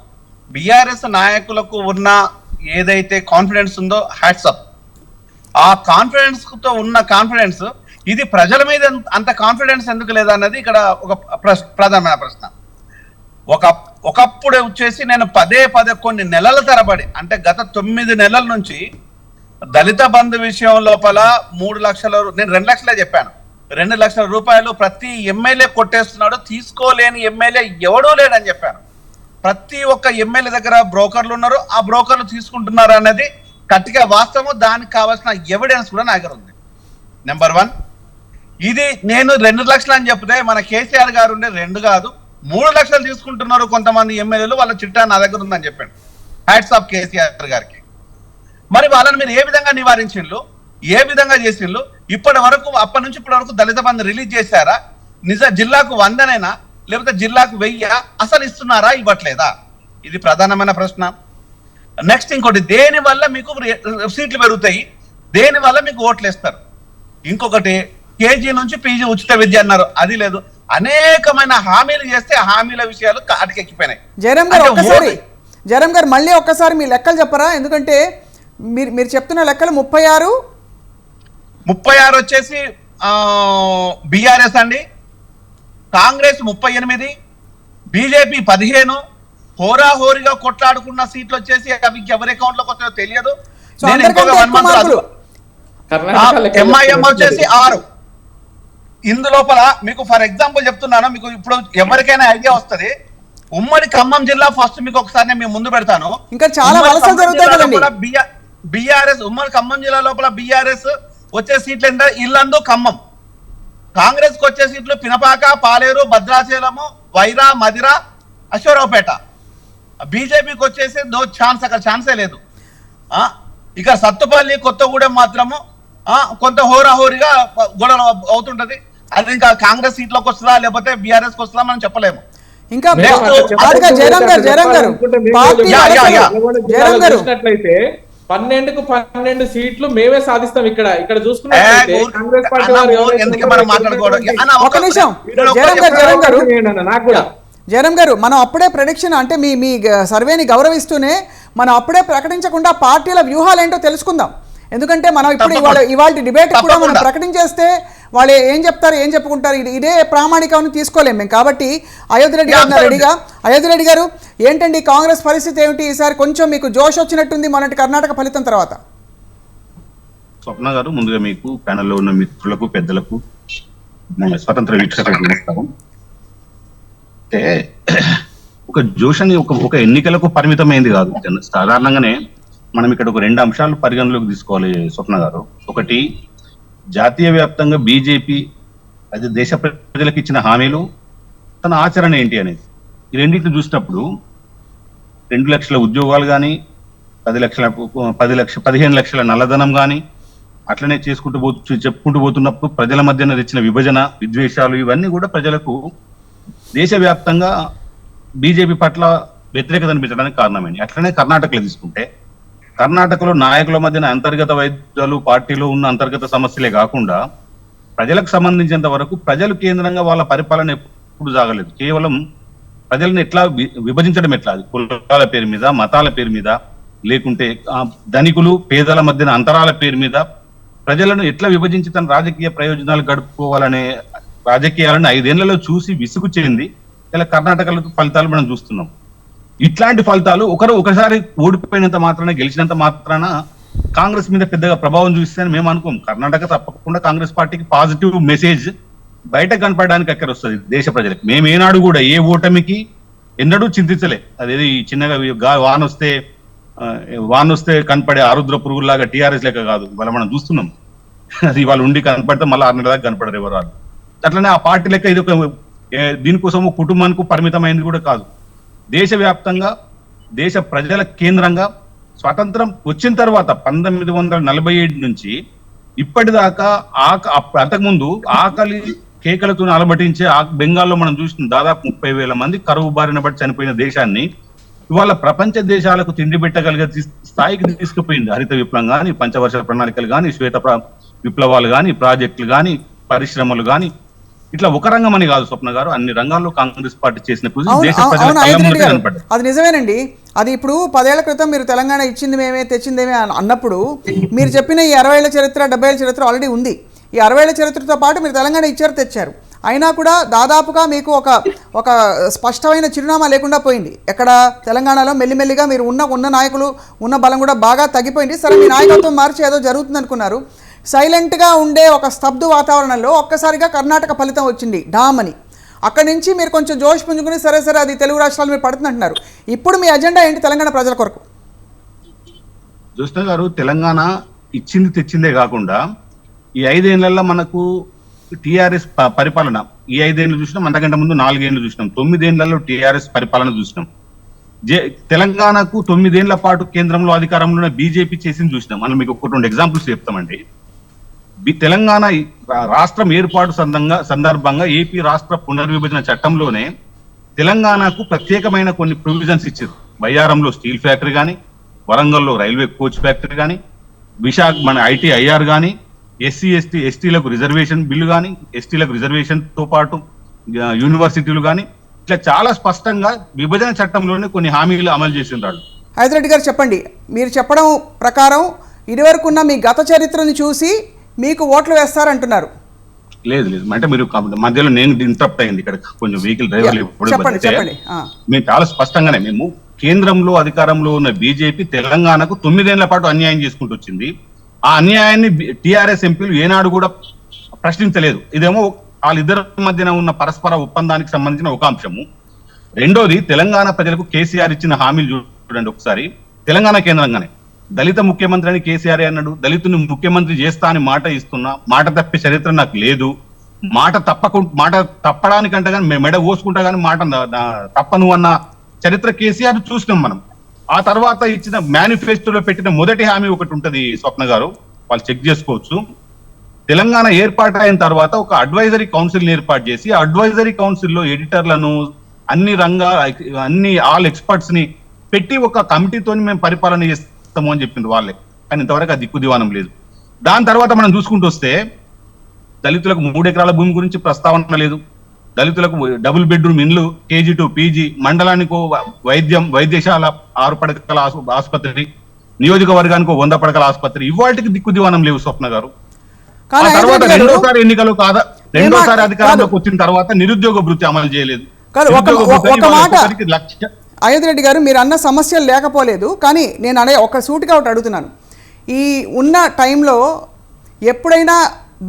బీఆర్ఎస్ నాయకులకు ఉన్న ఏదైతే కాన్ఫిడెన్స్ ఉందో, హ్యాట్స్ అప్. ఆ కాన్ఫిడెన్స్ తో ఉన్న కాన్ఫిడెన్స్, ఇది ప్రజల మీద అంత కాన్ఫిడెన్స్ ఎందుకు లేదా అన్నది ఇక్కడ ఒక ప్రధానమైన ప్రశ్న. ఒకప్పుడు వచ్చేసి నేను పదే కొన్ని నెలల తరబడి, అంటే గత 9 నెలల నుంచి దళిత బంధు విషయం లోపల 3 లక్షల, నేను 2 లక్షలే చెప్పాను, 2 లక్షల రూపాయలు ప్రతి ఎమ్మెల్యే కొట్టేస్తున్నాడు, తీసుకోలేని ఎమ్మెల్యే ఎవడూ లేడని చెప్పాను. ప్రతి ఒక్క ఎమ్మెల్యే దగ్గర బ్రోకర్లు ఉన్నారు, ఆ బ్రోకర్లు తీసుకుంటున్నారు అనేది గట్టిగా వాస్తవం. దానికి కావాల్సిన ఎవిడెన్స్ కూడా నా దగ్గర ఉంది. నెంబర్ 1, ఇది నేను 2 లక్షలు అని చెప్తే మన కేసీఆర్ గారు ఉండే 2 కాదు 3 లక్షలు తీసుకుంటున్నారు కొంతమంది ఎమ్మెల్యేలు, వాళ్ళ చిట్టా నా దగ్గర ఉందని చెప్పాను. హ్యాట్స్ ఆఫ్ కేసీఆర్ గారికి. మరి వాళ్ళని మీరు ఏ విధంగా నివారించిండ్రు, ఏ విధంగా చేసిండ్రు? ఇప్పటి వరకు, అప్పటి నుంచి ఇప్పటి వరకు దళిత బంధు రిలీజ్ చేశారా? జిల్లాకు 100నేనా, లేకపోతే జిల్లాకు 1000? అసలు ఇస్తున్నారా, ఇవ్వట్లేదా? ఇది ప్రధానమైన ప్రశ్న. నెక్స్ట్ ఇంకోటి, దేని వల్ల మీకు సీట్లు పెరుగుతాయి, దేని వల్ల మీకు ఓట్లు వేస్తారు? ఇంకొకటి, కేజీ నుంచి పీజీ ఉచిత విద్య అన్నారు, అది లేదు. అనేకమైన హామీలు చేస్తే హామీల విషయాలు కాటికెక్కిపోయినాయి. జయరామ్ గారు మళ్ళీ ఒక్కసారి మీ లెక్కలు చెప్పరా? ఎందుకంటే మీరు చెప్తున్న లెక్కలు 36 వచ్చేసి బీఆర్ఎస్ అండి, కాంగ్రెస్ 38, బీజేపీ 15. హోరాహోరీగా కొట్లాడుకున్న సీట్లు వచ్చేసి అవి ఎవరి అకౌంట్ లోకి వస్తాయో తెలియదు. ఎంఐఎం వచ్చేసి 6, ఇందులోపల మీకు ఫర్ ఎగ్జాంపుల్ చెప్తున్నాను, మీకు ఇప్పుడు ఎవరికైనా ఐడియా వస్తుంది. ఉమ్మడి ఖమ్మం జిల్లా ఫస్ట్ మీకు ఒకసారి నేను ముందు పెడతాను. ఇంకా చాలా వలసలు జరుగుతాయి కదండి. బీఆర్ఎస్ ఉమ్మడి ఖమ్మం జిల్లా లోపల బీఆర్ఎస్ వచ్చే సీట్లు ఎంత? ఇల్లందు, ఖమ్మం. కాంగ్రెస్ కి వచ్చే సీట్లు పినపాక, పాలేరు, భద్రాచలము, వైరా, మదిర, అశ్వరావుపేట. బీజేపీకి వచ్చేసి నో ఛాన్స్, అక్కడ ఛాన్సే లేదు. ఇక సత్తుపల్లి, కొత్తగూడెం మాత్రము కొంత హోరాహోరీగా గొడవ అవుతుంటది. అది ఇంకా కాంగ్రెస్ సీట్లోకి వస్తుందా లేకపోతే బీఆర్ఎస్ కి వస్తుందా మనం చెప్పలేము. ఇంకా జయరాం గారు చూసినట్లయితే 12కు 12 సీట్లు మేమే సాధిస్తాం. ఇక్కడ చూసుకున్నట్లయితే కాంగ్రెస్ పార్టీ ఒక నిమిషం జయరాం గారు, మనం అప్పుడే ప్రెడిక్షన్ అంటే మీ సర్వేని గౌరవిస్తూనే మనం అప్పుడే ప్రకటించకుండా పార్టీల వ్యూహాలు ఏంటో తెలుసుకుందాం. ఎందుకంటే మనం ఇప్పుడు ఇవాళ డిబేట్ కూడా మనం ప్రకటించేస్తే వాళ్ళు ఏం చెప్తారు, ఏం చెప్పుకుంటారు, ఇదే ప్రామాణికమని తీసుకోలేము మేము. కాబట్టి అయోధ్య రెడ్డి గారు ఏంటండి కాంగ్రెస్ పరిస్థితి ఏమిటి? ఈసారి కొంచెం మీకు జోష్ వచ్చినట్టుంది మొన్నటి కర్ణాటక ఫలితం తర్వాత. స్వప్న గారు, ముందుగా మీకు ప్యానెల్లో ఉన్న మిత్రులకు, పెద్దలకు స్వతంత్ర వీక్షకులకు నమస్కారం. అంటే ఒక జోష్ అని ఒక ఎన్నికలకు పరిమితమైంది కాదు. సాధారణంగానే మనం ఇక్కడ ఒక 2 అంశాలు పరిగణలోకి తీసుకోవాలి స్వప్న గారు. ఒకటి, జాతీయ వ్యాప్తంగా బీజేపీ అది దేశ ప్రజలకు ఇచ్చిన హామీలు, తన ఆచరణ ఏంటి అనేది. ఈ రెండింటిని చూసినప్పుడు 2 లక్షల ఉద్యోగాలు కానీ, 15 లక్షల నల్లధనం కానీ అట్లనే చెప్పుకుంటూ పోతున్నప్పుడు ప్రజల మధ్యన తెచ్చిన విభజన, విద్వేషాలు ఇవన్నీ కూడా ప్రజలకు దేశవ్యాప్తంగా బీజేపీ పట్ల వ్యతిరేకత అనిపించడానికి కారణమైంది. అట్లనే కర్ణాటకలో తీసుకుంటే, కర్ణాటకలో నాయకుల మధ్యన అంతర్గత వైద్యాలు, పార్టీలో ఉన్న అంతర్గత సమస్యలే కాకుండా ప్రజలకు సంబంధించినంత వరకు ప్రజలు కేంద్రంగా వాళ్ళ పరిపాలన ఎప్పుడు సాగలేదు. కేవలం ప్రజలను ఎట్లా విభజించడం, ఎట్లా కులాల పేరు మీద, మతాల పేరు మీద, లేకుంటే ధనికులు పేదల మధ్యన అంతరాల పేరు మీద ప్రజలను ఎట్లా విభజించి తన రాజకీయ ప్రయోజనాలు గడుపుకోవాలనే రాజకీయాలను 5 ఏళ్లలో చూసి విసుగు చెంది ఇలా కర్ణాటకలో ఫలితాలు మనం చూస్తున్నాం. ఇట్లాంటి ఫలితాలు ఒకసారి ఓడిపోయినంత మాత్రాన, గెలిచినంత మాత్రాన కాంగ్రెస్ మీద పెద్దగా ప్రభావం చూపిస్తాయని మేము అనుకోం. కర్ణాటక తప్పకుండా కాంగ్రెస్ పార్టీకి పాజిటివ్ మెసేజ్ బయట కనపడడానికి అక్కడ వస్తుంది దేశ ప్రజలకు. మేము ఏనాడు కూడా ఏ ఓటమికి ఎన్నడూ చింతించలే. అదేది చిన్నగా వాన్ వస్తే కనపడే ఆరుద్ర పురుగులాగా టీఆర్ఎస్ లెక్క కాదు. ఇవాళ మనం చూస్తున్నాం, అది ఇవాళ ఉండి కనపడితే మళ్ళీ 6 నెలల దాకా కనపడరు ఎవరు. అట్లనే ఆ పార్టీ లెక్క ఇది దీనికోసం కుటుంబానికి పరిమితమైంది కూడా కాదు. దేశవ్యాప్తంగా దేశ ప్రజల కేంద్రంగా స్వాతంత్రం వచ్చిన తర్వాత 1947 నుంచి ఇప్పటిదాకా అంతకుముందు ఆకలి కేకలతో అలమటించే బెంగాల్లో మనం చూసిన దాదాపు 30,000 మంది కరువు బారిన పడి చనిపోయిన దేశాన్ని ఇవాళ ప్రపంచ దేశాలకు తిండి పెట్టగలిగే స్థాయికి తీసుకుపోయింది. హరిత విప్లవం కానీ, పంచవర్ష ప్రణాళికలు కానీ, శ్వేత విప్లవాలు కానీ, ప్రాజెక్టులు కానీ, పరిశ్రమలు కానీ, ఇట్లా ఒక రంగం అని కాదు స్వప్న గారు, అన్ని రంగాల్లో కాంగ్రెస్ పార్టీ చేసిన కృషి దేశ ప్రజలకు కనపడ్డది. అది నిజమేనండి. అది ఇప్పుడు 10 ఏళ్ల క్రితం మీరు తెలంగాణ ఇచ్చింది మేమే తెచ్చిందేమే అన్నప్పుడు మీరు చెప్పిన ఈ 60 ఏళ్ల చరిత్ర, 70 ఏళ్ల చరిత్ర ఆల్రెడీ ఉంది. ఈ 60 ఏళ్ల చరిత్రతో పాటు మీరు తెలంగాణ ఇచ్చారు, తెచ్చారు. అయినా కూడా దాదాపుగా మీకు ఒక స్పష్టమైన చిరునామా లేకుండా పోయింది. ఎక్కడ తెలంగాణలో మెల్లిమెల్లిగా మీరు ఉన్న నాయకులు ఉన్న బలం కూడా బాగా తగ్గిపోయింది. సరే, మీ నాయకత్వం మార్చి ఏదో జరుగుతుంది అనుకున్నారు. సైలెంట్గా ఉండే ఒక స్తబ్దు వాతావరణంలో ఒక్కసారిగా కర్ణాటక ఫలితం వచ్చింది డామని. అక్కడి నుంచి మీరు కొంచెం జోష్ పుంజుకుని సరే అది తెలుగు రాష్ట్రాలు మీరు పడుతుందంటున్నారు. ఇప్పుడు మీ అజెండా ఏంటి తెలంగాణ ప్రజల కొరకు? జ్యోత్స్న గారు, తెలంగాణ ఇచ్చింది తెచ్చిందే కాకుండా ఈ 5 ఏళ్లలో మనకు టీఆర్ఎస్ పరిపాలన, ఈ 5 ఏళ్ళు చూసినాం, అంతకంటే ముందు 4 ఏళ్ళు చూసినాం, 9 ఏళ్లలో టీఆర్ఎస్ పరిపాలన చూసినాం. తెలంగాణకు 9 ఏళ్ల పాటు కేంద్రంలో అధికారంలో బీజేపీ చేసింది చూసినాం. మనం మీకు 1-2 ఎగ్జాంపుల్స్ చెప్తామండి. తెలంగాణ రాష్ట్రం ఏర్పాటు సందర్భంగా ఏపీ రాష్ట్ర పునర్విభజన చట్టంలోనే తెలంగాణకు ప్రత్యేకమైన కొన్ని ప్రొవిజన్స్ ఇచ్చారు. బయ్యారంలో స్టీల్ ఫ్యాక్టరీ కానీ, వరంగల్లో రైల్వే కోచ్ ఫ్యాక్టరీ కానీ, మన ITIR కానీ, ఎస్టీలకు రిజర్వేషన్ బిల్లు కానీ, ఎస్టీలకు రిజర్వేషన్ తో పాటు యూనివర్సిటీలు కానీ, ఇట్లా చాలా స్పష్టంగా విభజన చట్టంలోనే కొన్ని హామీలు అమలు చేసిండ్రు. హైదరెడ్డి గారు చెప్పండి, మీరు చెప్పడం ప్రకారం ఇదివరకున్న మీ గత చరిత్రను చూసి మీకు ఓట్లు వేస్తారంటున్నారు. లేదు, అంటే మీరు మధ్యలో నేను ఇంటరప్ట్ అయింది, ఇక్కడ కొంచెం వెహికల్ డ్రైవర్లు మేము చాలా స్పష్టంగానే మేము కేంద్రంలో అధికారంలో ఉన్న బీజేపీ తెలంగాణకు 9 ఏళ్ల పాటు అన్యాయం చేసుకుంటూ వచ్చింది. ఆ అన్యాయాన్ని టీఆర్ఎస్ ఎంపీలు ఏనాడు కూడా ప్రశ్నించలేదు. ఇదేమో వాళ్ళిద్దరి మధ్యన ఉన్న పరస్పర ఒప్పందానికి సంబంధించిన ఒక అంశము. రెండోది, తెలంగాణ ప్రజలకు కేసీఆర్ ఇచ్చిన హామీలు చూడండి ఒకసారి. తెలంగాణ కేంద్రంగానే దళిత ముఖ్యమంత్రి అని కేసీఆర్ అన్నాడు. దళితుని ముఖ్యమంత్రి చేస్తా అని మాట ఇస్తున్నా, మాట తప్పే చరిత్ర నాకు లేదు. మాట తప్పడానికంటే కానీ మెడ కోసుకుంటా కానీ మాట తప్పను అన్న చరిత్ర కేసీఆర్ చూసినాం మనం. ఆ తర్వాత ఇచ్చిన మేనిఫెస్టోలో పెట్టిన మొదటి హామీ ఒకటి ఉంటది స్వప్న గారు, వాళ్ళు చెక్ చేసుకోవచ్చు. తెలంగాణ ఏర్పాటు అయిన తర్వాత ఒక అడ్వైజరీ కౌన్సిల్ ఏర్పాటు చేసి, ఆ అడ్వైజరీ కౌన్సిల్లో ఎడిటర్లను అన్ని ఆల్ ఎక్స్పర్ట్స్ ని పెట్టి ఒక కమిటీతో మేము పరిపాలన చేస్తాము అని చెప్పింది వాళ్ళే. కానీ ఇంతవరకు ఆ దిక్కు దివానం లేదు. దాని తర్వాత మనం చూసుకుంటూ వస్తే దళితులకు 3 ఎకరాల భూమి గురించి ప్రస్తావన లేదు. దళితులకు డబుల్ బెడ్రూమ్ ఇండ్లు, KG to PG, మండలానికి వైద్యశాల 6 పడకల ఆసుపత్రి, నియోజకవర్గానికి 100 పడకల ఆసుపత్రి, ఇవాటికి దిక్కు దివానం లేవు స్వప్న గారు. ఆ తర్వాత రెండోసారి ఎన్నికలు రెండోసారి అధికారంలోకి వచ్చిన తర్వాత నిరుద్యోగ భృతి అమలు చేయలేదు. అయోధ్య రెడ్డి గారు, మీరు అన్న సమస్యలు లేకపోలేదు, కానీ నేను ఒక సూటిగా ఒకటి అడుగుతున్నాను. ఈ ఉన్న టైంలో ఎప్పుడైనా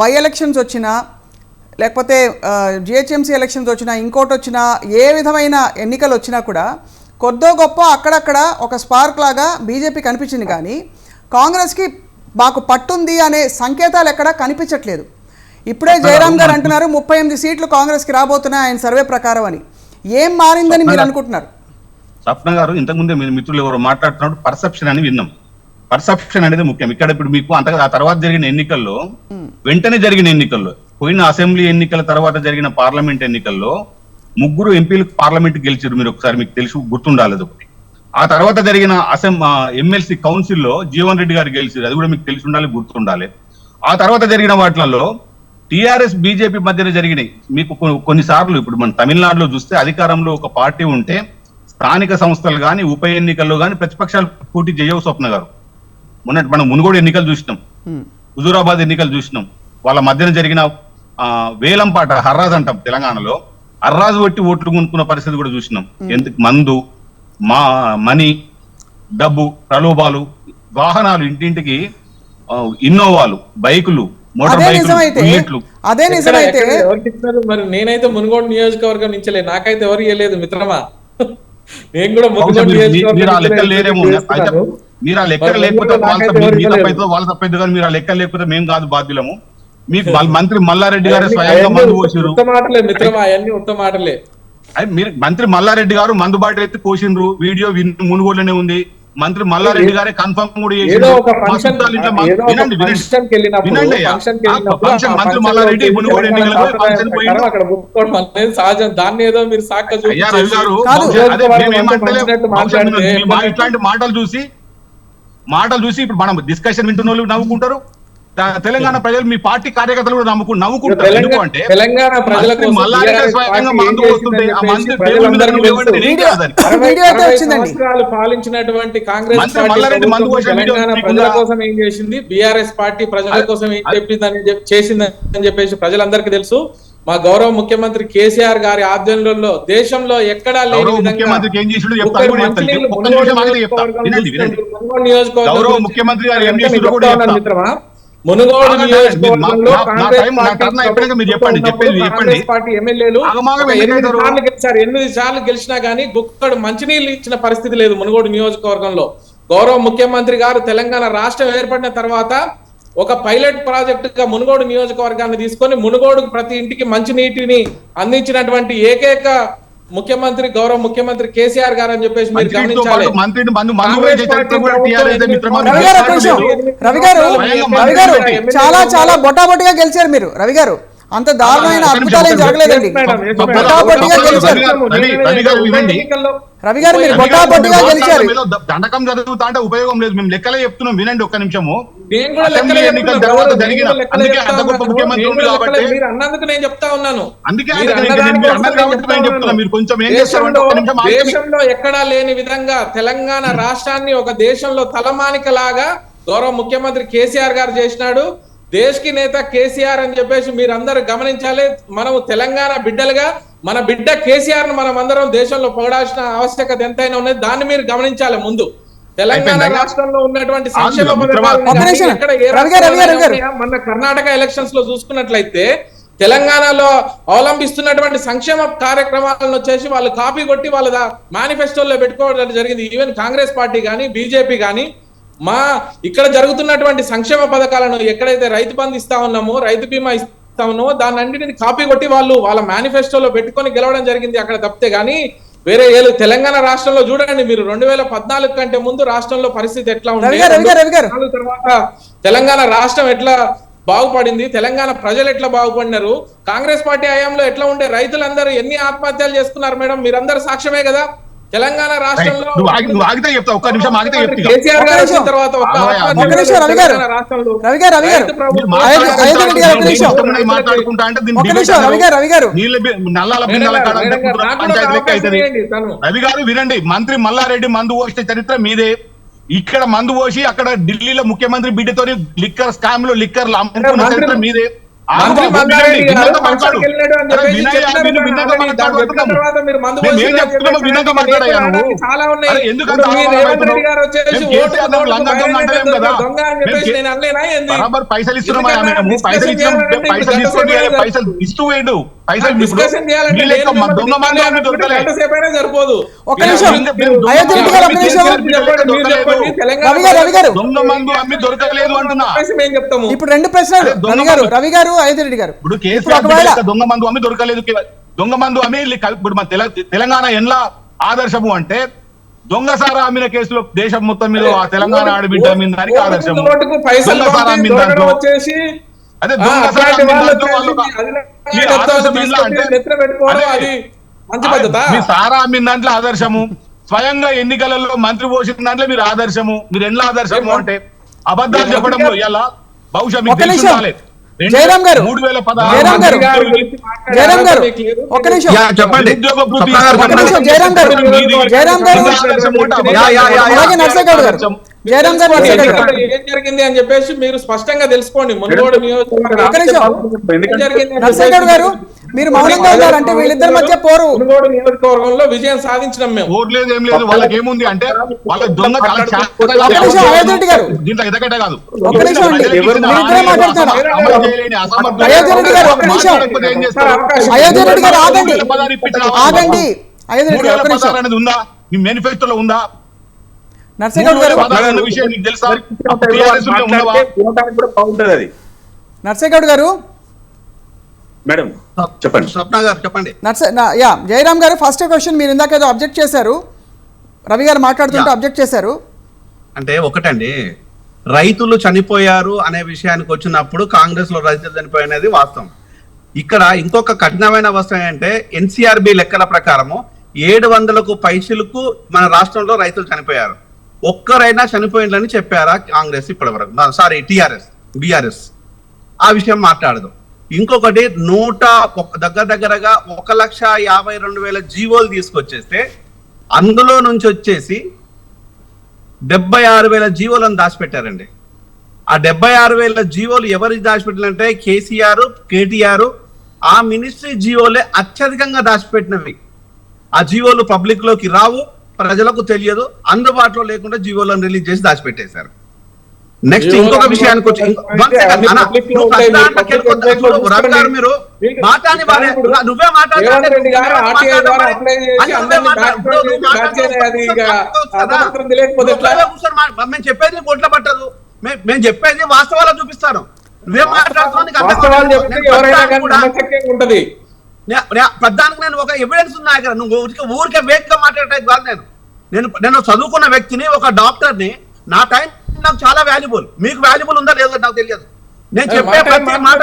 బై ఎలక్షన్స్ వచ్చినా, లేకపోతే GHMC ఎలక్షన్స్ వచ్చినా, ఇంకోటి వచ్చినా, ఏ విధమైన ఎన్నికలు వచ్చినా కూడా కొద్దో గొప్ప అక్కడక్కడ ఒక స్పార్క్ లాగా బీజేపీ కనిపించింది, కానీ కాంగ్రెస్కి మాకు పట్టుంది అనే సంకేతాలు ఎక్కడా కనిపించట్లేదు. ఇప్పుడే జయరామ్ గారు అంటున్నారు 38 సీట్లు కాంగ్రెస్కి రాబోతున్నాయి ఆయన సర్వే ప్రకారం అని. ఏం మారిందని మీరు అనుకుంటున్నారు? స్వప్న గారు, ఇంతకుముందే మీరు మిత్రులు ఎవరు మాట్లాడుతున్నప్పుడు పర్సెప్షన్ అని విన్నాం. పర్సెప్షన్ అనేది ముఖ్యం ఇక్కడ. ఇప్పుడు మీకు అంతగా ఆ తర్వాత జరిగిన ఎన్నికల్లో, వెంటనే జరిగిన ఎన్నికల్లో, పోయిన అసెంబ్లీ ఎన్నికల తర్వాత జరిగిన పార్లమెంట్ ఎన్నికల్లో 3 ఎంపీలు పార్లమెంట్ గెలిచారు. మీరు ఒకసారి మీకు తెలిసి గుర్తుండాలి ఒకటి. ఆ తర్వాత జరిగిన MLC కౌన్సిల్లో జీవన్ రెడ్డి గారు గెలిచారు, అది కూడా మీకు తెలిసి ఉండాలి, గుర్తుండాలి. ఆ తర్వాత జరిగిన వాటిలలో TRS బీజేపీ మధ్యన జరిగినాయి. మీకు కొన్నిసార్లు ఇప్పుడు మన తమిళనాడులో చూస్తే అధికారంలో ఒక పార్టీ ఉంటే స్థానిక సంస్థలు కానీ ఉప ఎన్నికల్లో కానీ ప్రతిపక్షాలు పోటీ చేయవు స్వప్న గారు. మనం మునుగోడు ఎన్నికలు చూసినాం, హుజూరాబాద్ ఎన్నికలు చూసినాం. వాళ్ళ మధ్యన జరిగిన వేలంపాట, హర్రాజ్ అంటాం తెలంగాణలో, హర్రాజు పెట్టి ఓట్లు కొనుక్కున్న పరిస్థితి కూడా చూసినాం. ఎందుకు మందు, మనీ, డబ్బు, ప్రలోభాలు, వాహనాలు, ఇంటింటికి ఇన్నోవాలు, బైకులు, మోటార్ బైకులు. అదే నిజమైతే మరి నేనైతే మునుగోడు నియోజకవర్గం నుంచలే, నాకైతే ఎవరు ఇవ్వలేదు మిత్రమా. నేను కూడా మునుగోడు నియోజకవర్గం. మీరు ఆ లెక్క లేకపోతే వాళ్ళ తప్పైదు, కానీ మీరు ఆ లెక్క లేకపోతే మేము కాదు బాధ్యులము. మీకు మంత్రి మల్లారెడ్డి గారు స్వయంగా మందు పోసిరు. మిత్రమా, అవన్నీ ఉత్త మాటలే. మీరు మంత్రి మల్లారెడ్డి గారు మందు బాటిల్ ఎత్తి పోసిండ్రు, వీడియో మునుగోడులోనే ఉంది. మంత్రి మల్లారెడ్డి గారే కన్ఫర్మ్ కూడా చేసిండ్రు. మంత్రి మల్లారెడ్డి మునుగోడు దాన్ని ఏదో మీరు సాక్క ఇట్లాంటి మాటలు చూసి ఇప్పుడు మనం డిస్కషన్ వింటున్న వాళ్ళు నవ్వుకుంటారు. తెలంగాణ ప్రజలు మీ పార్టీ కార్యకర్తలు కూడా నవ్వుకుంటారు. ఎందుకంటే తెలంగాణ ప్రజలకు పాలించినటువంటి కాంగ్రెస్ తెలంగాణ ప్రజల కోసం ఏం చేసింది, బీఆర్ఎస్ పార్టీ ప్రజల కోసం ఏం చెప్పిందని చేసిందని చెప్పేసి ప్రజలందరికీ తెలుసు. మా గౌరవ ముఖ్యమంత్రి కేసీఆర్ గారి ఆధ్వర్యంలో దేశంలో ఎక్కడా లేని మిత్రమా, మునుగోడు నియోజకవర్గంలో కాంగ్రెస్ పార్టీ ఎమ్మెల్యేలు 8 సార్లు గెలిచినా గానీ గుక్కడు మంచినీళ్ళు ఇచ్చిన పరిస్థితి లేదు మునుగోడు నియోజకవర్గంలో. గౌరవ ముఖ్యమంత్రి గారు తెలంగాణ రాష్ట్రం ఏర్పడిన తర్వాత ఒక పైలట్ ప్రాజెక్ట్ గా మునుగోడు నియోజకవర్గాన్ని తీసుకొని మునుగోడుకు ప్రతి ఇంటికి మంచినీటిని అందించినటువంటి ఏకైక ముఖ్యమంత్రి గౌరవ ముఖ్యమంత్రి కేసీఆర్ గారు అని చెప్పేసి మీరు గమనించాలి. రవి గారు చాలా చాలా బొటాబొటిగా గెలిచారు మీరు. రవి గారు, అంత దారుణమైన అద్భుతాలు ఏం జరగలేదండి. బొటాబొటిగా గెలిచారు రవి గారు, మీరు బొటాబొటిగా గెలిచారు. దండకం జరుగుతా అంటే ఉపయోగం లేదు. మేము లెక్కలే చెప్తున్నాం, వినండి ఒక్క నిమిషము. దేశంలో ఎక్కడా లేని విధంగా తెలంగాణ రాష్ట్రాన్ని ఒక దేశంలో తలమానిక లాగా గౌరవ ముఖ్యమంత్రి కేసీఆర్ గారు చేసినాడు. దేశకి నేత కేసీఆర్ అని చెప్పేసి మీరందరూ గమనించాలి. మనము తెలంగాణ బిడ్డలుగా మన బిడ్డ కేసీఆర్ ను మనం అందరం దేశంలో పొగడాల్సిన ఆవశ్యకత ఎంతైనా ఉన్నది. దాన్ని మీరు గమనించాలి. ముందు తెలంగాణ రాష్ట్రంలో ఉన్నటువంటి సంక్షేమ పథకాలు మన కర్ణాటక ఎలక్షన్స్ లో చూసుకున్నట్లయితే తెలంగాణలో అవలంబిస్తున్నటువంటి సంక్షేమ కార్యక్రమాలను వచ్చేసి వాళ్ళు కాపీ కొట్టి వాళ్ళ మేనిఫెస్టోలో పెట్టుకోవడం జరిగింది. ఈవెన్ కాంగ్రెస్ పార్టీ కానీ బీజేపీ కానీ మా ఇక్కడ జరుగుతున్నటువంటి సంక్షేమ పథకాలను ఎక్కడైతే రైతు బంధు ఇస్తా ఉన్నామో, రైతు బీమా ఇస్తా ఉన్నామో దాన్ని అన్నింటిని కాపీ కొట్టి వాళ్ళు వాళ్ళ మేనిఫెస్టోలో పెట్టుకొని గెలవడం జరిగింది అక్కడ తప్పితే కానీ వేరే ఏళ్ళు తెలంగాణ రాష్ట్రంలో చూడండి మీరు 2014 కంటే ముందు రాష్ట్రంలో పరిస్థితి ఎట్లా ఉంది, తర్వాత తెలంగాణ రాష్ట్రం ఎట్లా బాగుపడింది, తెలంగాణ ప్రజలు ఎట్లా బాగుపడినారు, కాంగ్రెస్ పార్టీ హయాంలో ఎట్లా ఉండే, రైతులందరూ ఎన్ని ఆత్మహత్యలు చేసుకున్నారు మేడం, మీరందరూ సాక్ష్యమే కదా. తెలంగాణ రాష్ట్రంలో కేసీఆర్ గారు వచ్చిన తర్వాత రవి గారు వినండి, మంత్రి మల్లారెడ్డి మందు పోసిన చరిత్ర మీదే. ఇక్కడ మందు పోసి అక్కడ ఢిల్లీలో ముఖ్యమంత్రి బిడ్డతో లిక్కర్ స్కామ్ లో లిక్కర్లు అమ్ముకున్న చరిత్ర మీదే. పైసలు ఇస్తున్నామా, పైసలు ఇస్తూ వేయండు, పైసలు దొంగ మందు దొరకలేదు. దొంగ మందు అమ్మి దొరకలేదు అంటున్నా. ఇప్పుడు 2 ప్రశ్నలు రవి గారు అయోధ్య గారు. ఇప్పుడు కేసీఆర్ దొంగ మందు అమ్మి దొరకలేదు, దొంగ మందు అమ్మి ఇప్పుడు మన తెలంగాణ ఎలా ఆదర్శము అంటే దొంగసారా అమ్మిన కేసులో దేశం మొత్తం మీద తెలంగాణ ఆడబిడ్డ అమ్మిన దానికి ఆదర్శము. దొంగసారా అమ్మిన దాంట్లో అదే దొంగసారా మీ సారా అమ్మిన దాంట్లో ఆదర్శము, స్వయంగా ఎన్నికలలో మంత్రి పోసిన దాంట్లో మీరు ఆదర్శము. మీరు ఎట్లా ఆదర్శము అంటే అబద్ధాలు చెప్పడంలో ఎలా బహుశా మీకు తెలిసి ఉండాలి. జయరాం గారు చెప్పండి. ఏం జరిగింది అని చెప్పేసి మీరు స్పష్టంగా తెలుసుకోండి. మునుగోడు నర్సగౌడ్ గారు మీరు మౌనంగా ఉన్నారు అంటే వీళ్ళిద్దరి మధ్య పోరు. మునుగోడు నియోజకవర్గంలో విజయం సాధించినాం మేము. ఓట్లేదు ఏం లేదు, వాళ్ళకి ఏముంది అంటే వాళ్ళ దొంగ అయోధ్య గారు దీంట్లో ఎదగట కాదు. ఒక్క నిమిషం అండి, మీరిద్దరే మాట్లాడుతున్నారు. అయోధ్య రెడ్డి గారు ఒక్క నిమిషం, అయోధ్య రెడ్డి గారు ఆగండి ఆగండి. అయోధ్య రెడ్డి గారు ఒక్క నిమిషం. అనేది ఉందా మీ మేనిఫెస్టోలో ఉందా? నర్సగౌడ్ గారు విషయం మీకు తెలుసా? నర్సగౌడ్ గారు మేడం చెప్పండి. స్వప్న గారు చెప్పండి. జయరాం గారు ఫస్ట్ క్వశ్చన్ మీరు ఇందాక ఏదో అబ్జెక్ట్ చేశారు, రవి గారు మాట్లాడుతుంటే అబ్జెక్ట్ చేశారు. అంటే ఒకటండి, రైతులు చనిపోయారు అనే విషయానికి వచ్చినప్పుడు కాంగ్రెస్ లో రైతులు చనిపోయినది వాస్తవం. ఇక్కడ ఇంకొక కఠినమైన వస్తువు ఏంటంటే ఎన్సీఆర్బి లెక్కల ప్రకారము 700కు పైచిలకు మన రాష్ట్రంలో రైతులు చనిపోయారు. ఒక్కరైనా చనిపోయిందని చెప్పారా కాంగ్రెస్ ఇప్పటి వరకు? సారీ బీఆర్ఎస్ ఆ విషయం మాట్లాడదు. ఇంకొకటి దగ్గరగా 1,52,000 జీవోలు తీసుకొచ్చేస్తే అందులో నుంచి వచ్చేసి 76,000 జీవోలను దాచిపెట్టారండి. ఆ 76,000 జీవోలు ఎవరు దాచిపెట్టారంటే కేసీఆర్, కేటీఆర్ ఆ మినిస్ట్రీ జీవోలే అత్యధికంగా దాచిపెట్టినవి. ఆ జీవోలు పబ్లిక్ లోకి రావు, ప్రజలకు తెలియదు, అందుబాటులో లేకుండా జీవోలను రిలీజ్ చేసి దాచిపెట్టేశారు. నెక్స్ట్ ఇంకొక విషయానికి వచ్చి మీరు మాట్లాడి నువ్వే మేము చెప్పేది కోట్ల పట్టదు, మేము చెప్పేది వాస్తవాలు చూపిస్తాను. నువ్వేం మాట్లాడుతుంది ప్రధానికి నేను ఒక ఎవిడెన్స్ ఉన్నా కదా, నువ్వు ఊరికే వేగ్గా మాట్లాడే కాదు. నేను చదువుకున్న వ్యక్తిని, ఒక డాక్టర్ని. నా టైం నాకు చాలా వాల్యుబుల్, మీకు వాల్యుబుల్ ఉందా లేదో నాకు తెలియదు. నేను చెప్పే ప్రతి మాట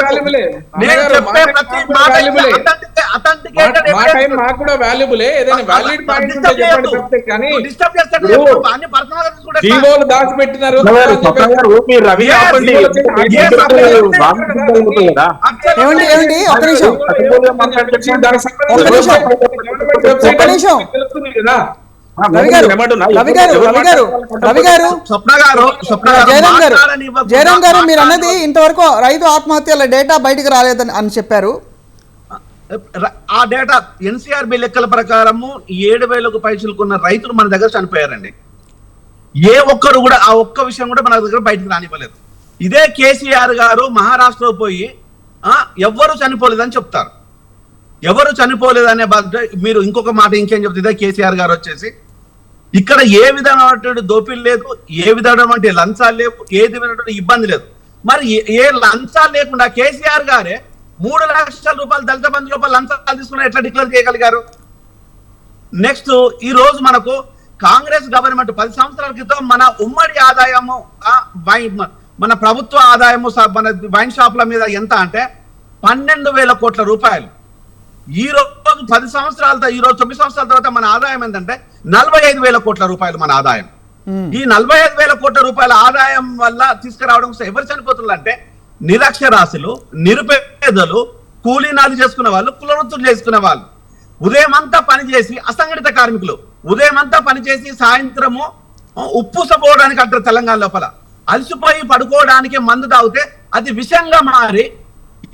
జయరాం గారు మీరు అన్నది ఇంతవరకు రైతు ఆత్మహత్యల డేటా బయటకు రాలేదని అని చెప్పారు. ఆ డేటా ఎన్సీఆర్బి లెక్కల ప్రకారము 7,000కు పైచులుకున్న రైతులు మన దగ్గర చనిపోయారండి. ఏ ఒక్కరు కూడా ఆ ఒక్క విషయం కూడా మన దగ్గర బయటకు రానివ్వలేదు. ఇదే కేసీఆర్ గారు మహారాష్ట్రలో పోయి ఎవ్వరు చనిపోలేదని చెప్తారు. ఎవరు చనిపోలేదనే మీరు ఇంకొక మాట ఇంకేం చెప్తుందే కేసీఆర్ గారు వచ్చేసి ఇక్కడ ఏ విధమైనటువంటి దోపిడీ లేదు, ఏ విధమైనటువంటి లంచాలు లేవు, ఏ విధమైనటువంటి ఇబ్బంది లేదు. మరి ఏ లంచాలు లేకుండా కేసీఆర్ గారే 3 లక్షల రూపాయలు దళిత బంధు రూపాయలు లంచాలు తీసుకుని ఎట్లా డిక్లేర్ చేయగలిగారు? నెక్స్ట్ ఈ రోజు మనకు కాంగ్రెస్ గవర్నమెంట్ 10 సంవత్సరాల క్రితం మన ఉమ్మడి ఆదాయము మన ప్రభుత్వ ఆదాయము మన వైన్ షాపుల మీద ఎంత అంటే 12,000 కోట్ల రూపాయలు. ఈ రోజు 10 సంవత్సరాల ఈ రోజు 9 సంవత్సరాల తర్వాత మన ఆదాయం ఏంటంటే 45,000 కోట్ల రూపాయలు మన ఆదాయం. ఈ 45,000 కోట్ల రూపాయల ఆదాయం వల్ల తీసుకురావడం ఎవరు చనిపోతున్నారు అంటే నిరక్షరాస్యులు, నిరుపేదలు, కూలీనాలు చేసుకునే వాళ్ళు, కులవృత్తులు చేసుకునే వాళ్ళు, ఉదయం అంతా పనిచేసి అసంఘటిత కార్మికులు ఉదయం అంతా పనిచేసి సాయంత్రము ఉప్పుసపోవడానికి అంటారు తెలంగాణ లోపల, అలసిపోయి పడుకోవడానికి మందు తాగితే అది విషంగా మారి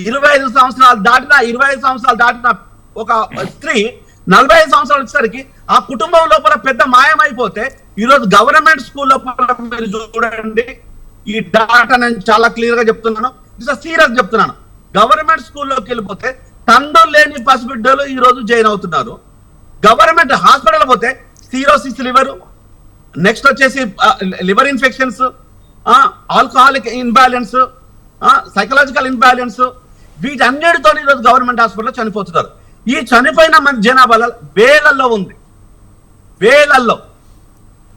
25 సంవత్సరాలు దాటిన ఒక స్త్రీ 45 సంవత్సరాలు వచ్చేసరికి ఆ కుటుంబం లోపల పెద్ద మాయమైపోతే ఈరోజు గవర్నమెంట్ స్కూల్ లోపల మీరు చూడండి, ఈ డాటా నేను చాలా క్లియర్ గా చెప్తున్నాను, సీరియస్ చెప్తున్నాను. గవర్నమెంట్ స్కూల్లోకి వెళ్ళిపోతే తండ్రులు లేని పసిబిడ్డలు ఈ రోజు జాయిన్ అవుతున్నారు. గవర్నమెంట్ హాస్పిటల్ పోతే సిరోసిస్ లివర్, నెక్స్ట్ వచ్చేసి liver infections, alcoholic imbalance, psychological imbalance, వీటన్నిటితో ఈరోజు గవర్నమెంట్ హాస్పిటల్లో చనిపోతున్నారు. ఈ చనిపోయిన మన జనాభాలో వేలల్లో ఉంది, వేలల్లో.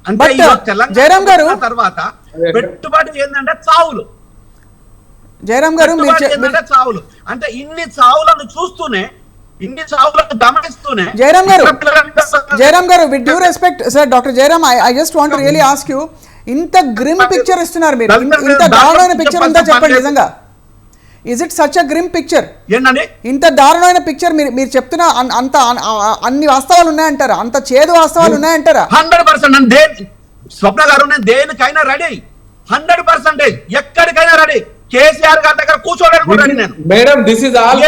అంటే తెలంగాణ తర్వాత పెట్టుబడి ఏంటంటే చావులు, జయరామ్ గారు చావులు. అంటే ఇన్ని చావులను చూస్తూనే, ఇన్ని చావులను గమనిస్తూనే జయరామ్ గారు with due respect sir, doctor Jayaram, I just want to really ask you, ఇంత గ్రిమ్ పిక్చర్ ఇస్తున్నారు మీరు, ఇంత దారుణమైన పిక్చర్ ఉందా చెప్పండి నిజంగా? Is it such a grim picture? ఏంటండి ఇంత దారుణమైన పిక్చర్ మీరు చెప్తున్న అంత అన్ని వాస్తవాలు ఉన్నాయంటారా? అంత చేదు వాస్తవాలు ఉన్నాయంటారా? 100%. స్వప్న గారు నేను దేనికైనా రెడీ, 100%, ఎక్కడికైనా రెడీ. కేసీఆర్ గారి దగ్గర కూర్చోడానికి కూడా రెడీ నేను. మేడం దిస్ ఇస్ ఆల్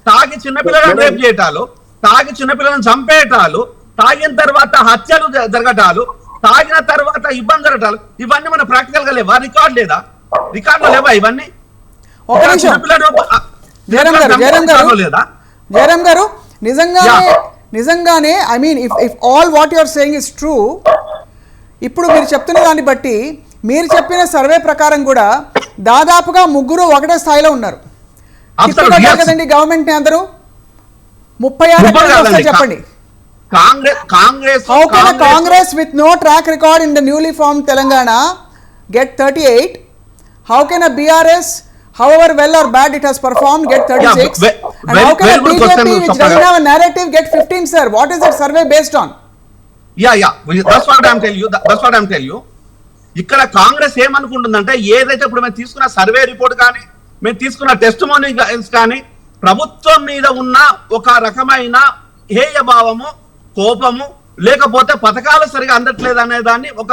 తాగి చిన్నపిల్లలను రేప్ చేయటాలు, తాగి చిన్నపిల్లలను చంపేయటాలు, తాగిన తర్వాత హత్యలు జరగటాలు, తాగిన తర్వాత ఇబ్బంది జరగటాలు, ఇవన్నీ మన ప్రాక్టికల్ గా లేవా? రికార్డ్ లేదా? రికార్డులో లేవా ఇవన్నీ? జయరామ్ గారు నిజంగానే I mean if all what you are saying is true, ఇప్పుడు మీరు చెప్తున్న దాన్ని బట్టి మీరు చెప్పిన సర్వే ప్రకారం కూడా దాదాపుగా 3 ఒకటే స్థాయిలో ఉన్నారు. కదండి గవర్నమెంట్ ని అందరూ 36 చెప్పండి. Congress with no track record in the newly form Telangana get 38? How can a BRS, however well or bad it has performed, get 36? And how can a BJP which doesn't have a narrative get 15, sir? What is that survey based on? That's what I'm telling you. ఇక్కడ కాంగ్రెస్ ఏమనుకుంటుందంటే, ఏదైతే ఇప్పుడు మేము తీసుకున్న సర్వే రిపోర్ట్ కానీ, మేము తీసుకున్న టెస్టిమోనియల్స్ కానీ, ప్రభుత్వం మీద ఉన్న ఒక రకమైన హేయభావము, కోపము, లేకపోతే పథకాలు సరిగా అందట్లేదు అనే దాన్ని ఒక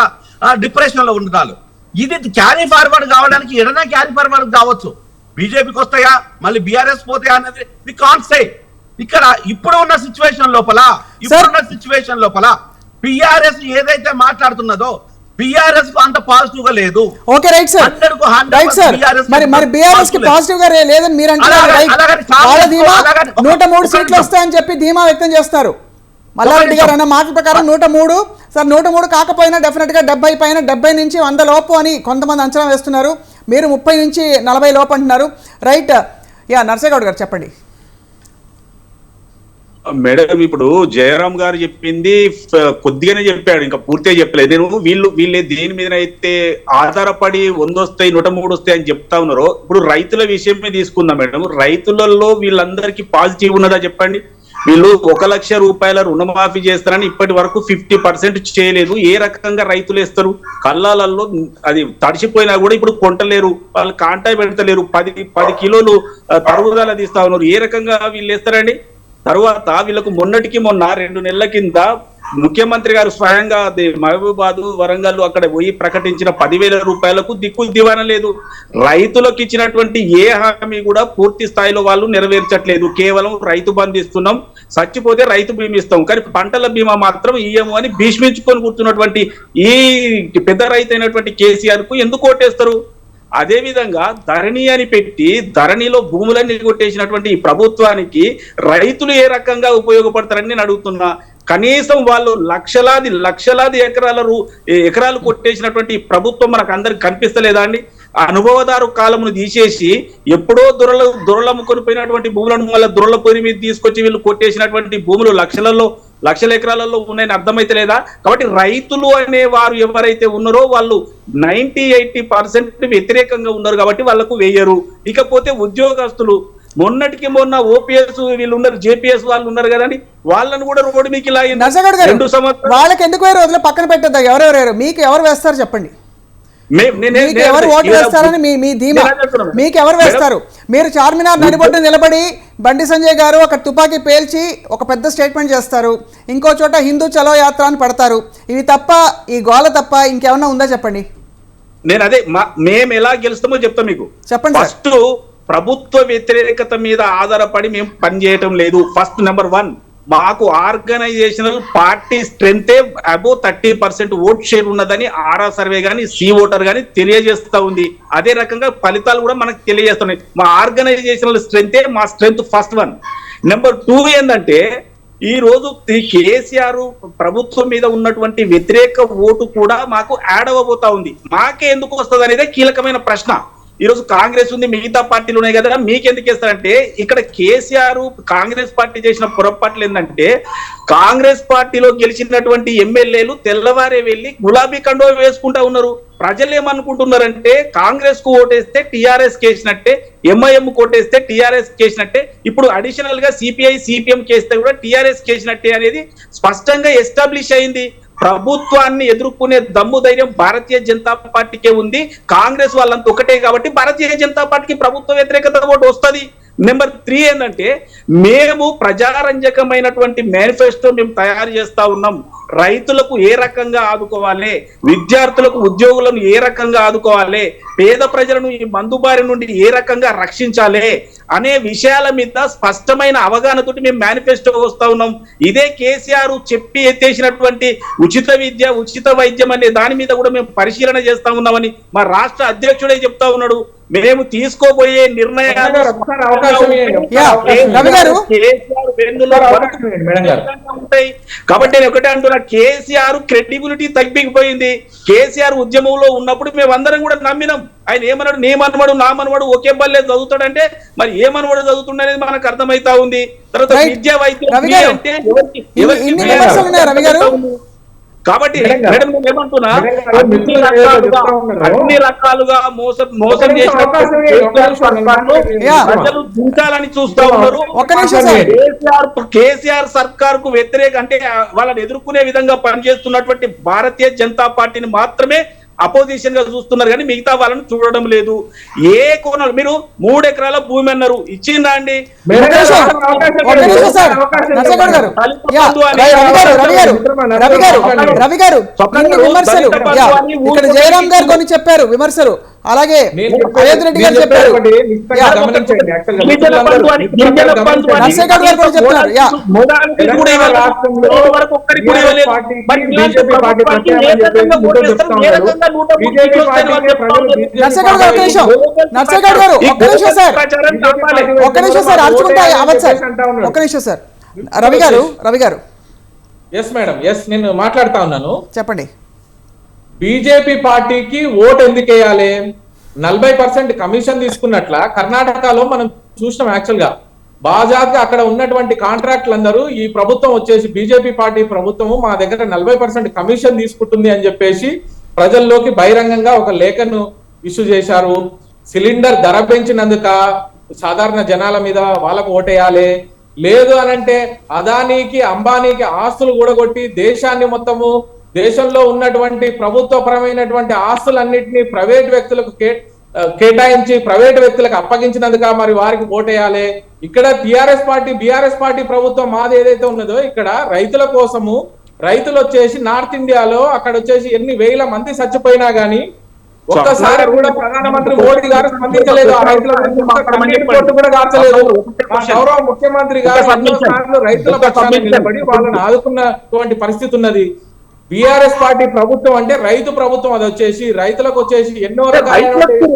డిప్రెషన్ లో ఉండాలి. ఇది క్యారీ ఫార్వర్డ్ కావడానికి ఎడనే క్యారీ ఫార్వర్డ్ కావచ్చు. బీజేపీకి వస్తాయా, మళ్ళీ బీఆర్ఎస్ పోతాయా అనేది వి కాంట్ సే. ఇక్కడ ఇప్పుడు ఉన్న సిచ్యువేషన్ లోపల బీఆర్ఎస్ ఏదైతే మాట్లాడుతున్నదో బీఆర్ఎస్ అంత పాజిటివ్ గా లేదు. Okay right sir, right sir. మరి బీఆర్ఎస్ కి పాజిటివ్ గా లేదని మీరు అంటున్నారు. 103 సీట్లు వస్తాయని చెప్పి ధీమా వ్యక్తం చేస్తారు మల్లారెడ్డి గారు అన్న మాట ప్రకారం. 103 సార్, 103 కాకపోయినా డెఫినెట్ గా 70 పైన, 70 నుంచి 100 లోపు అని కొంతమంది అంచనా వేస్తున్నారు. మీరు 30 నుంచి 40 లోపు అంటున్నారు. రైట్. నర్సేగౌడ్ గారు చెప్పండి. మేడం, ఇప్పుడు జయరామ్ గారు చెప్పింది కొద్దిగానే చెప్పాడు, ఇంకా పూర్తిగా చెప్పలేదు. నేను వీళ్ళే దేని మీద అయితే ఆధారపడి 100 వస్తాయి 103 వస్తాయి అని చెప్తా ఉన్నారో, ఇప్పుడు రైతుల విషయమే తీసుకుందాం మేడం. రైతులలో వీళ్ళందరికీ పాజిటివ్ ఉన్నదా చెప్పండి? వీళ్ళు 1 లక్ష రూపాయల రుణమాఫీ చేస్తారని ఇప్పటి వరకు 50% చేయలేదు. ఏ రకంగా రైతులు వేస్తారు? కళ్ళాలలో అది తడిసిపోయినా కూడా ఇప్పుడు కొంటలేరు, వాళ్ళు కాంటాయి పెడతలేరు. 10 కిలోలు తరుగుదల తీస్తా ఉన్నారు. ఏ రకంగా వీళ్ళు వేస్తారండి? తర్వాత వీళ్ళకు మొన్న 2 నెలల కింద ముఖ్యమంత్రి గారు స్వయంగా మహబూబాద్ వరంగల్ అక్కడ పోయి ప్రకటించిన 10,000 రూపాయలకు దిక్కులు దివాన లేదు. రైతులకు ఇచ్చినటువంటి ఏ హామీ కూడా పూర్తి స్థాయిలో వాళ్ళు నెరవేర్చట్లేదు. కేవలం రైతు బంధు ఇస్తున్నాం, చచ్చిపోతే రైతు బీమా ఇస్తాం, కానీ పంటల బీమా మాత్రం ఇయ్యము అని భీష్మించుకొని కూర్చున్నటువంటి ఈ పెద్ద రైతు అయినటువంటి కేసీఆర్ కు ఎందుకు ఓటేస్తారు? అదే విధంగా ధరణి అని పెట్టి ధరణిలో భూములన్నీ కొట్టేసినటువంటి ఈ ప్రభుత్వానికి రైతులు ఏ రకంగా ఉపయోగపడతారని నేను అడుగుతున్నా. కనీసం వాళ్ళు లక్షలాది ఎకరాలు కొట్టేసినటువంటి ప్రభుత్వం మనకు అందరికి కనిపిస్తలేదా అండి? అనుభవదారు కాలమును తీసేసి ఎప్పుడో దొరలమ్ముకొని పోయినటువంటి భూములను మళ్ళీ దొరల పొరి మీద తీసుకొచ్చి వీళ్ళు కొట్టేసినటువంటి భూములు లక్షల ఎకరాలలో ఉన్నాయని అర్థమైతే లేదా? కాబట్టి రైతులు అనే వారు ఎవరైతే ఉన్నారో వాళ్ళు 90-80% వ్యతిరేకంగా ఉన్నారు కాబట్టి వాళ్ళకు వేయరు. ఇకపోతే ఉద్యోగస్తులు మొన్నటికి మొన్న ఓపీఎస్ వీళ్ళు ఉన్నారు, జేపీఎస్ వాళ్ళు ఉన్నారు కదండి, వాళ్ళని కూడా రోడ్డు మీకు ఇలా 2 సంవత్సరాలు వాళ్ళకి ఎందుకు వేరు వదిలే పక్కన పెట్టద్దా? ఎవరెవరు మీకు ఎవరు వేస్తారు చెప్పండి? ఎవరు ఓటు వేస్తారని మీ ధీమా? మీకు ఎవరు వేస్తారు? మీరు చార్మినార్ నడిబొడ్డు నిలబడి బండి సంజయ్ గారు ఒక తుపాకీ పేల్చి ఒక పెద్ద స్టేట్మెంట్ చేస్తారు, ఇంకో చోట హిందూ చలో యాత్ర అని పడతారు. ఇవి తప్ప, ఈ గోల తప్ప ఇంకేమన్నా ఉందా చెప్పండి? నేను అదే మేము ఎలా గెలుస్తామో చెప్తాం మీకు. చెప్పండి. ఫస్ట్ ప్రభుత్వ వ్యతిరేకత మీద ఆధారపడి మేము పనిచేయటం లేదు. ఫస్ట్ నెంబర్ 1, మాకు ఆర్గనైజేషనల్ పార్టీ స్ట్రెంతే అబౌవ్ 30% ఓట్ షేర్ ఉన్నదని ఆర్ఆ సర్వే గానీ సి ఓటర్ గానీ తెలియజేస్తా ఉంది. అదే రకంగా ఫలితాలు కూడా మనకు తెలియజేస్తున్నాయి. మా ఆర్గనైజేషనల్ స్ట్రెంతే మా స్ట్రెంత్ ఫస్ట్ 1. నెంబర్ 2 ఏంటంటే ఈ రోజు కేసీఆర్ ప్రభుత్వం మీద ఉన్నటువంటి వ్యతిరేక ఓటు కూడా మాకు యాడ్ అవ్వబోతా ఉంది. మాకే ఎందుకు వస్తుంది అనేదే కీలకమైన ప్రశ్న. ఈ రోజు కాంగ్రెస్ ఉంది, మిగతా పార్టీలు ఉన్నాయి కదా, మీకెందుకు వేస్తారంటే ఇక్కడ కేసీఆర్ కాంగ్రెస్ పార్టీ చేసిన పొరపాట్లు ఏంటంటే కాంగ్రెస్ పార్టీలో గెలిచినటువంటి ఎమ్మెల్యేలు తెల్లవారే వెళ్ళి గులాబీ కండువా వేసుకుంటా ఉన్నారు. ప్రజలు ఏమనుకుంటున్నారంటే కాంగ్రెస్ కు ఓటేస్తే టీఆర్ఎస్ కేసినట్టే, ఎంఐఎం కోటేస్తే టీఆర్ఎస్ కేసినట్టే, ఇప్పుడు అడిషనల్ గా సిపిఐ సిపిఎం కేస్తే కూడా టీఆర్ఎస్ కేసినట్టే అనేది స్పష్టంగా ఎస్టాబ్లిష్ అయింది. ప్రభుత్వాన్ని ఎదుర్కొనే దమ్ము ధైర్యం భారతీయ జనతా పార్టీకే ఉంది. కాంగ్రెస్ వాళ్ళంతా ఒకటే కాబట్టి భారతీయ జనతా పార్టీకి ప్రభుత్వ వ్యతిరేకత ఓటు వస్తుంది. నెంబర్ 3 ఏంటంటే మేము ప్రజారంజకమైనటువంటి మేనిఫెస్టో మేము తయారు చేస్తా ఉన్నాం. రైతులకు ఏ రకంగా ఆదుకోవాలి, విద్యార్థులకు ఉద్యోగులను ఏ రకంగా ఆదుకోవాలి, పేద ప్రజలను ఈ మందుబారి నుండి ఏ రకంగా రక్షించాలి అనే విషయాల మీద స్పష్టమైన అవగాహనతోటి మేము మేనిఫెస్టో వస్తా ఉన్నాం. ఇదే కేసీఆర్ చెప్పి ఎత్తేసినటువంటి ఉచిత విద్య, ఉచిత వైద్యం అనే దాని మీద కూడా మేము పరిశీలన చేస్తా ఉన్నామని మా రాష్ట్ర అధ్యక్షుడే చెప్తా ఉన్నాడు. మేము తీసుకోబోయే నిర్ణయాలు ఉంటాయి. కాబట్టి నేను ఒకటే అంటున్నా, కేసీఆర్ క్రెడిబిలిటీ తగ్గిపోయింది. కేసీఆర్ ఉద్యమంలో ఉన్నప్పుడు మేమందరం కూడా నమ్మినాం. ఆయన ఏమన్నాడు, నీ మనవాడు నా మనవాడు ఒకే బల్లే చదువుతాడంటే మరి ఏ మనవాడు చదువుతుండ అనేది మనకు అర్థమైతా ఉంది. తర్వాత విద్యా వైద్యం అంటే కాబట్టి మేడం నేను ఏమంటున్నా, అన్ని రకాలుగా మోసం చేసిన ప్రజలు దించాలని చూస్తా ఉన్నారు. కేసీఆర్ సర్కార్ కు వ్యతిరేక అంటే వాళ్ళని ఎదుర్కొనే విధంగా పనిచేస్తున్నటువంటి భారతీయ జనతా పార్టీని మాత్రమే అపోజిషన్ గా చూస్తున్నారు, కానీ మిగతా వాళ్ళని చూడడం లేదు. ఏ కోణాలు మీరు 3 ఎకరాల భూమి అన్నారు, ఇచ్చిందా అండి? ఇక్కడ జయరాం గారు కొన్ని చెప్పారు విమర్శలు, అలాగే అయోధ్య రెడ్డి గారు చెప్పారు, నర్సయ్య గారు కూడా చెప్తున్నారు. నర్సయ్య గారు ఒక్క నిమిషం సార్, అర్చుకుంటా అవ్వదు సార్, ఒక్క నిమిషం సార్. రవి గారు ఎస్ మేడం, ఎస్ నేను మాట్లాడుతా ఉన్నాను, చెప్పండి. బీజేపీ పార్టీకి ఓటు ఎందుకు వేయాలి? 40% కమిషన్ తీసుకున్నట్ల కర్ణాటకలో మనం చూసినాం. యాక్చువల్ గా బాజాబ్గా అక్కడ ఉన్నటువంటి కాంట్రాక్టులు అందరూ ఈ ప్రభుత్వం వచ్చేసి బీజేపీ పార్టీ ప్రభుత్వము మా దగ్గర 40% కమిషన్ తీసుకుంటుంది అని చెప్పేసి ప్రజల్లోకి బహిరంగంగా ఒక లేఖను ఇష్యూ చేశారు. సిలిండర్ ధర పెంచినందుక సాధారణ జనాల మీద వాళ్ళకు ఓటేయాలి, లేదు అనంటే అదానీకి అంబానీకి ఆస్తులు కూడగొట్టి దేశాన్ని మొత్తము దేశంలో ఉన్నటువంటి ప్రభుత్వపరమైనటువంటి ఆస్తులన్నింటినీ ప్రైవేట్ వ్యక్తులకు కేటాయించి ప్రైవేట్ వ్యక్తులకు అప్పగించినందుక మరి వారికి ఓటేయాలి. ఇక్కడ టిఆర్ఎస్ పార్టీ బీఆర్ఎస్ పార్టీ ప్రభుత్వం మాది ఏదైతే ఉన్నదో ఇక్కడ రైతుల కోసము రైతులు వచ్చేసి నార్త్ ఇండియాలో అక్కడ వచ్చేసి ఎన్ని వేల మంది చచ్చిపోయినా గానీ ఒక్కసారి కూడా ప్రధానమంత్రి మోడీ గారు స్పందించలేదు. ఆ రైతుల గురించి రిపోర్ట్ కూడా కాచలేదు. గౌరవ ముఖ్యమంత్రి గారు ఎన్నోసార్లు రైతుల పక్షాన నిలబడి వాళ్ళని ఆదుకున్నటువంటి పరిస్థితి ఉన్నది. బీఆర్ఎస్ పార్టీ ప్రభుత్వం అంటే రైతు ప్రభుత్వం. అది వచ్చేసి రైతులకు వచ్చేసి ఎన్నో రైతులకు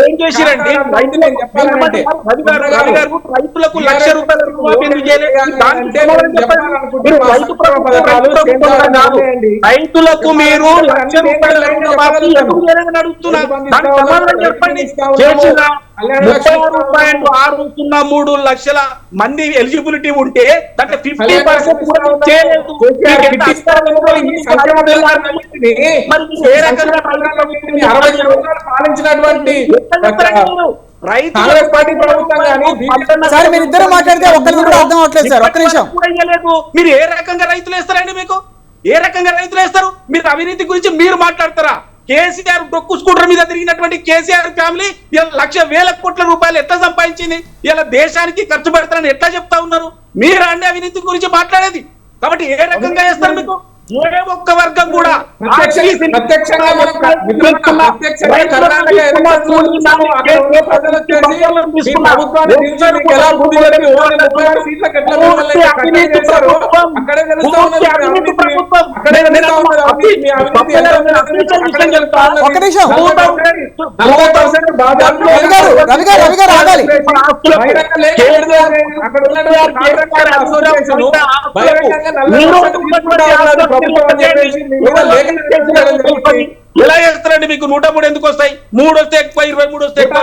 మీరు ₹6.3 మంది ఎలిజిబిలిటీ ఉంటే దాంట్లో 50% పాలించినటువంటి సార్ మీరు ఇద్దరు మాట్లాడితే ఒక్కరికి కూడా అర్థం అవట్లేదు సార్. ఒక్క నిమిషం. మీరు ఏ రకంగా రైతులు వేస్తారండి? మీకు ఏ రకంగా రైతులు వేస్తారు? మీరు అవినీతి గురించి మీరు మాట్లాడతారా? కేసీఆర్ డొక్కు స్కూటర్ మీద తిరిగినటువంటి కేసీఆర్ ఫ్యామిలీ ఇలా ₹1,00,000 కోట్ల ఎట్లా సంపాదించింది? ఇలా దేశానికి ఖర్చు పెడతారని ఎట్లా చెప్తా ఉన్నారు? మీరు అండి అవినీతి గురించి మాట్లాడేది. కాబట్టి ఏ రకంగా చేస్తారు? మీకు ఏ ఒక్క వర్గం కూడా ఎలా చేస్తారండి? మీకు 103 ఎందుకు వస్తాయి? 3 వస్తే ఎక్కువ, 23 వస్తే ఎక్కువ.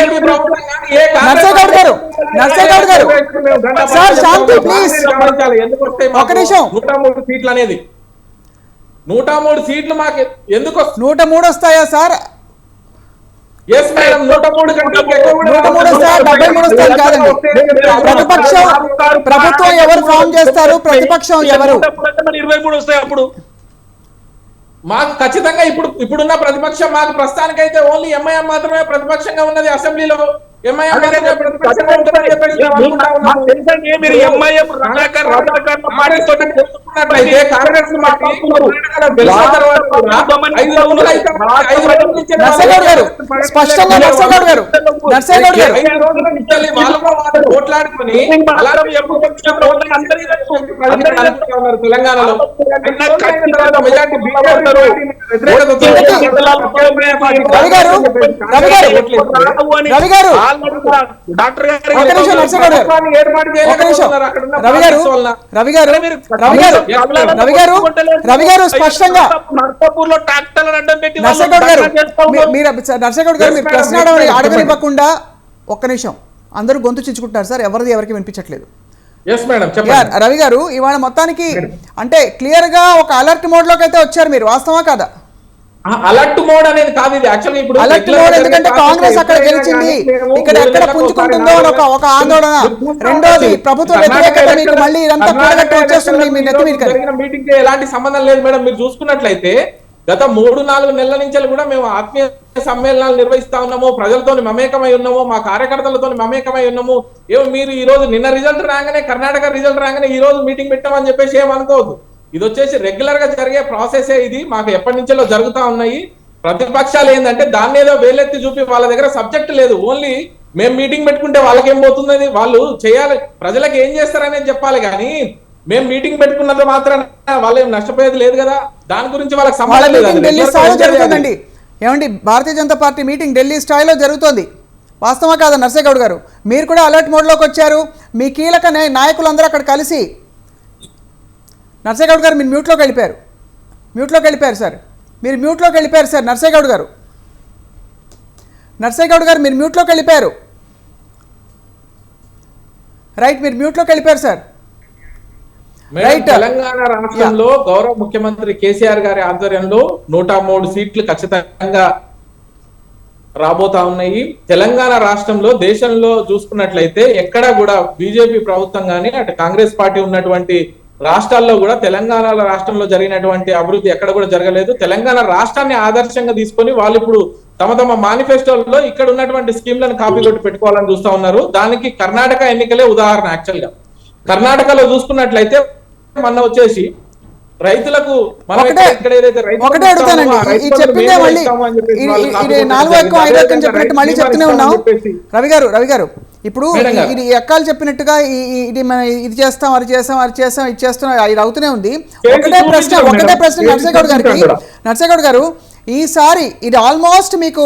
అవినీతిలో నర్సేగౌడ్ గారు సార్ శాంతి ప్లీజ్. ఒక నిమిషం. 103 సీట్లు అనేది 103 సీట్లు మాకు ఎందుకు 103 వస్తాయా సార్? ఎస్ మేడం 103 కంటే 103 వస్తాయా? 73 వస్తాయి కాదండి. ప్రతిపక్షం ప్రభుత్వం ఎవరు ఫామ్ చేస్తారు? ప్రతిపక్షం ఎవరు? 23 వస్తాయి. అప్పుడు మాకు ఖచ్చితంగా ఇప్పుడున్న ప్రతిపక్షం మాకు ప్రస్తుతానికైతే ఓన్లీ ఎంఐఎం మాత్రమే ప్రతిపక్షంగా ఉన్నది అసెంబ్లీలో. ఎంఐఎం కాంగ్రెస్ స్పష్టంగా పోట్లాడుకొని తెలంగాణలో రవి గారు స్పష్టంగా నర్సేగౌడ్ గారు మీరు ప్రశ్న అడగనివ్వకుండా ఒక్క నిమిషం. అందరూ గొంతు చించుకుంటున్నారు సార్. ఎవరికి వినిపించట్లేదు. రవి గారు ఇవాళ మొత్తానికి అంటే క్లియర్ గా ఒక అలర్ట్ మోడ్ లోకి అయితే వచ్చారు మీరు. వాస్తవా కాదా? అలర్ట్ మోడ్ అనేది కాదు ఇది. యాక్చువల్లీ ఇప్పుడు అలర్ట్ మోడ్ ఎందుకంటే కాంగ్రెస్ అక్కడ గెలిచింది, ఇక్కడ ఎక్కడ పుంజుకుంటుందో అని ఒక ఆందోళన. రెండోది ప్రభుత్వ వ్యతిరేకత మీకు మళ్ళీ ఇదంతా కూడగట్టు వచ్చేస్తుంది మీ నెత్తి మీద. మీటింగ్ కి ఎలాంటి సంబంధం లేదు మేడం. మీరు చూసుకున్నట్లయితే గత 3-4 నెలల నుంచి కూడా మేము ఆత్మీయ సమ్మేళనాలు నిర్వహిస్తా ఉన్నాము, ప్రజలతో మమేకమై ఉన్నాము, మా కార్యకర్తలతో మమేకమై ఉన్నాము. మీరు ఈ రోజు నిన్న రిజల్ట్ రాగానే, కర్ణాటక రిజల్ట్ రాగానే ఈ రోజు మీటింగ్ పెట్టామని చెప్పేసి ఏమనుకోవద్దు. ఇది వచ్చేసి రెగ్యులర్ గా జరిగే ప్రాసెసే. ఇది మాకు ఎప్పటి నుంచో జరుగుతా ఉన్నాయి. ప్రతిపక్షాలు ఏంటంటే దాన్ని ఏదో వేలెత్తి చూపి వాళ్ళ దగ్గర సబ్జెక్ట్ లేదు. ఓన్లీ మేము మీటింగ్ పెట్టుకుంటే వాళ్ళకేం పోతుందని వాళ్ళు చేయాలి, ప్రజలకు ఏం చేస్తారనేది చెప్పాలి. కానీ మేము మీటింగ్ పెట్టుకున్నంత మాత్రం వాళ్ళు ఏం నష్టపోయేది లేదు కదా. దాని గురించి వాళ్ళకి సంబంధం జరుగుతుందండి. ఏమండి, భారతీయ జనతా పార్టీ మీటింగ్ ఢిల్లీ స్థాయిలో జరుగుతోంది. వాస్తవా కాదా నర్సేగౌడ్ గారు? మీరు కూడా అలర్ట్ మోడ్లోకి వచ్చారు. మీ కీలక నాయకులందరూ అక్కడ కలిసి. నర్సేగౌడ్ గారు మీరు మ్యూట్లోకి వెళ్ళిపోయారు సార్. మీరు మ్యూట్లోకి వెళ్ళిపోయారు సార్. నర్సేగౌడ్ గారు మీరు మ్యూట్లోకి వెళ్ళిపోయారు. రైట్, మీరు మ్యూట్లోకి వెళ్ళిపోయారు సార్. తెలంగాణ రాష్ట్రంలో గౌరవ ముఖ్యమంత్రి కేసీఆర్ గారి ఆధ్వర్యంలో 103 సీట్లు ఖచ్చితంగా రాబోతా ఉన్నాయి. తెలంగాణ రాష్ట్రంలో దేశంలో చూసుకున్నట్లయితే ఎక్కడా కూడా బీజేపీ ప్రభుత్వం కానీ అటు కాంగ్రెస్ పార్టీ ఉన్నటువంటి రాష్ట్రాల్లో కూడా తెలంగాణ రాష్ట్రంలో జరిగినటువంటి అభివృద్ధి ఎక్కడ కూడా జరగలేదు. తెలంగాణ రాష్ట్రాన్ని ఆదర్శంగా తీసుకొని వాళ్ళు ఇప్పుడు తమ తమ మేనిఫెస్టోలో ఇక్కడ ఉన్నటువంటి స్కీమ్లను కాపీ కొట్టి పెట్టుకోవాలని చూస్తా ఉన్నారు. దానికి కర్ణాటక ఎన్నికలే ఉదాహరణ. యాక్చువల్ గా కర్ణాటకలో చూసుకున్నట్లయితే మొన్న వచ్చేసి రైతులకు ఒకటే అడుగుతానండి, ఈ చెప్పిందే మళ్ళీ ఇది 4వ ఎక్కం 5వ ఎక్కం చెప్పినట్టు మళ్ళీ చెప్తూనే ఉన్నాం. రవి గారు ఇప్పుడు ఇది ఎక్కాలు చెప్పినట్టుగా ఇది మనం ఇది చేస్తాం అది చేస్తాం ఇది చేస్తాం ఇది అవుతూనే ఉంది. ఒకటే ప్రశ్న నర్సేగౌడ్ గారు ఈసారి ఇది ఆల్మోస్ట్ మీకు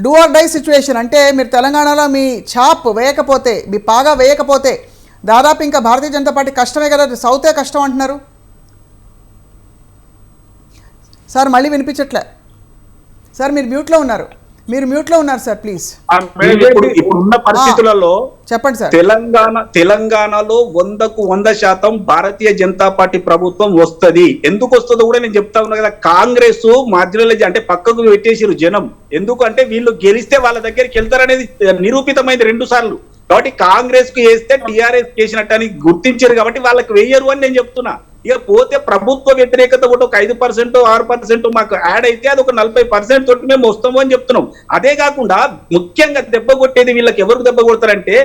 డూ ఆర్ డై సిచ్యువేషన్. అంటే మీరు తెలంగాణలో మీ ఛాప్ వేయకపోతే, మీ పాగా వేయకపోతే దాదాపు ఇంకా భారతీయ జనతా పార్టీ కష్టమే కదా, సౌతే కష్టం అంటున్నారు సార్. మళ్ళీ వినిపించట్లే సార్, మీరు మ్యూట్లో ఉన్నారు సార్, ప్లీజ్. ఇప్పుడున్న పరిస్థితులలో చెప్పండి సార్. తెలంగాణలో 100% భారతీయ జనతా పార్టీ ప్రభుత్వం వస్తది. ఎందుకు వస్తుందో కూడా నేను చెప్తా ఉన్నా కదా. కాంగ్రెస్ మధ్యలో అంటే పక్కకు పెట్టేసిరు జనం. ఎందుకంటే వీళ్ళు గెలిస్తే వాళ్ళ దగ్గరికి వెళ్తారనేది నిరూపితమైంది 2 సార్లు. కాబట్టి కాంగ్రెస్ కు వేస్తే టీఆర్ఎస్ చేసినట్టు అని గుర్తించారు కాబట్టి వాళ్ళకి వేయరు అని నేను చెప్తున్నా. ఇక పోతే ప్రభుత్వ వ్యతిరేకత కూడా ఒక 5% 6% మాకు యాడ్ అయితే అది ఒక 40% తోటి మేము వస్తాము అని చెప్తున్నాం. అదే కాకుండా ముఖ్యంగా దెబ్బ కొట్టేది వీళ్ళకి ఎవరికి దెబ్బ కొడతారంటే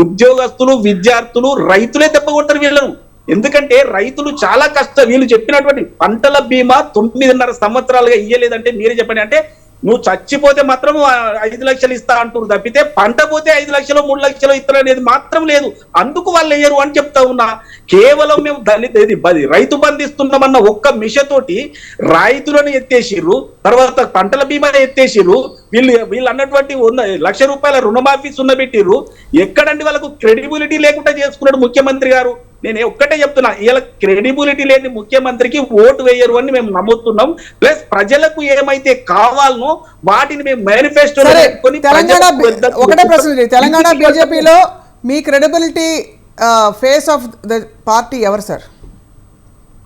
ఉద్యోగస్తులు, విద్యార్థులు, రైతులే దెబ్బ కొడతారు వీళ్ళను. ఎందుకంటే రైతులు చాలా కష్టం. వీళ్ళు చెప్పినటువంటి పంటల బీమా 9.5 సంవత్సరాలుగా ఇయ్యలేదంటే మీరే చెప్పండి. అంటే నువ్వు చచ్చిపోతే మాత్రం 5 లక్షలు ఇస్తా అంటారు తప్పితే పంట పోతే 5 లక్షలు 3 లక్షలు ఇస్తారు అనేది మాత్రం లేదు. అందుకు వాళ్ళు వేయరు అని చెప్తా ఉన్నా. కేవలం మేము రైతు బంధిస్తున్నామన్న ఒక్క మిషతోటి రైతులను ఎత్తేసిర్రు, తర్వాత పంటల బీమా ఎత్తేసిర్రు. వీళ్ళు అన్నటువంటి 100 లక్ష రూపాయల రుణమాఫీ సున్నబెట్టిర్రు. ఎక్కడండి వాళ్ళకు క్రెడిబిలిటీ లేకుండా చేసుకున్నాడు ముఖ్యమంత్రి గారు. నేను ఒక్కటే చెప్తున్నా, ఇలా క్రెడిబిలిటీ లేని ముఖ్యమంత్రికి ఓటు వేయరు అని మేము నమ్ముతున్నాం. ప్లస్ ప్రజలకు ఏమైతే కావాలనో వాటిని మేము మేనిఫెస్టో ఒకటే ప్రశ్న, తెలంగాణ బీజేపీలో మీ credibility face of the party ఎవరు సార్?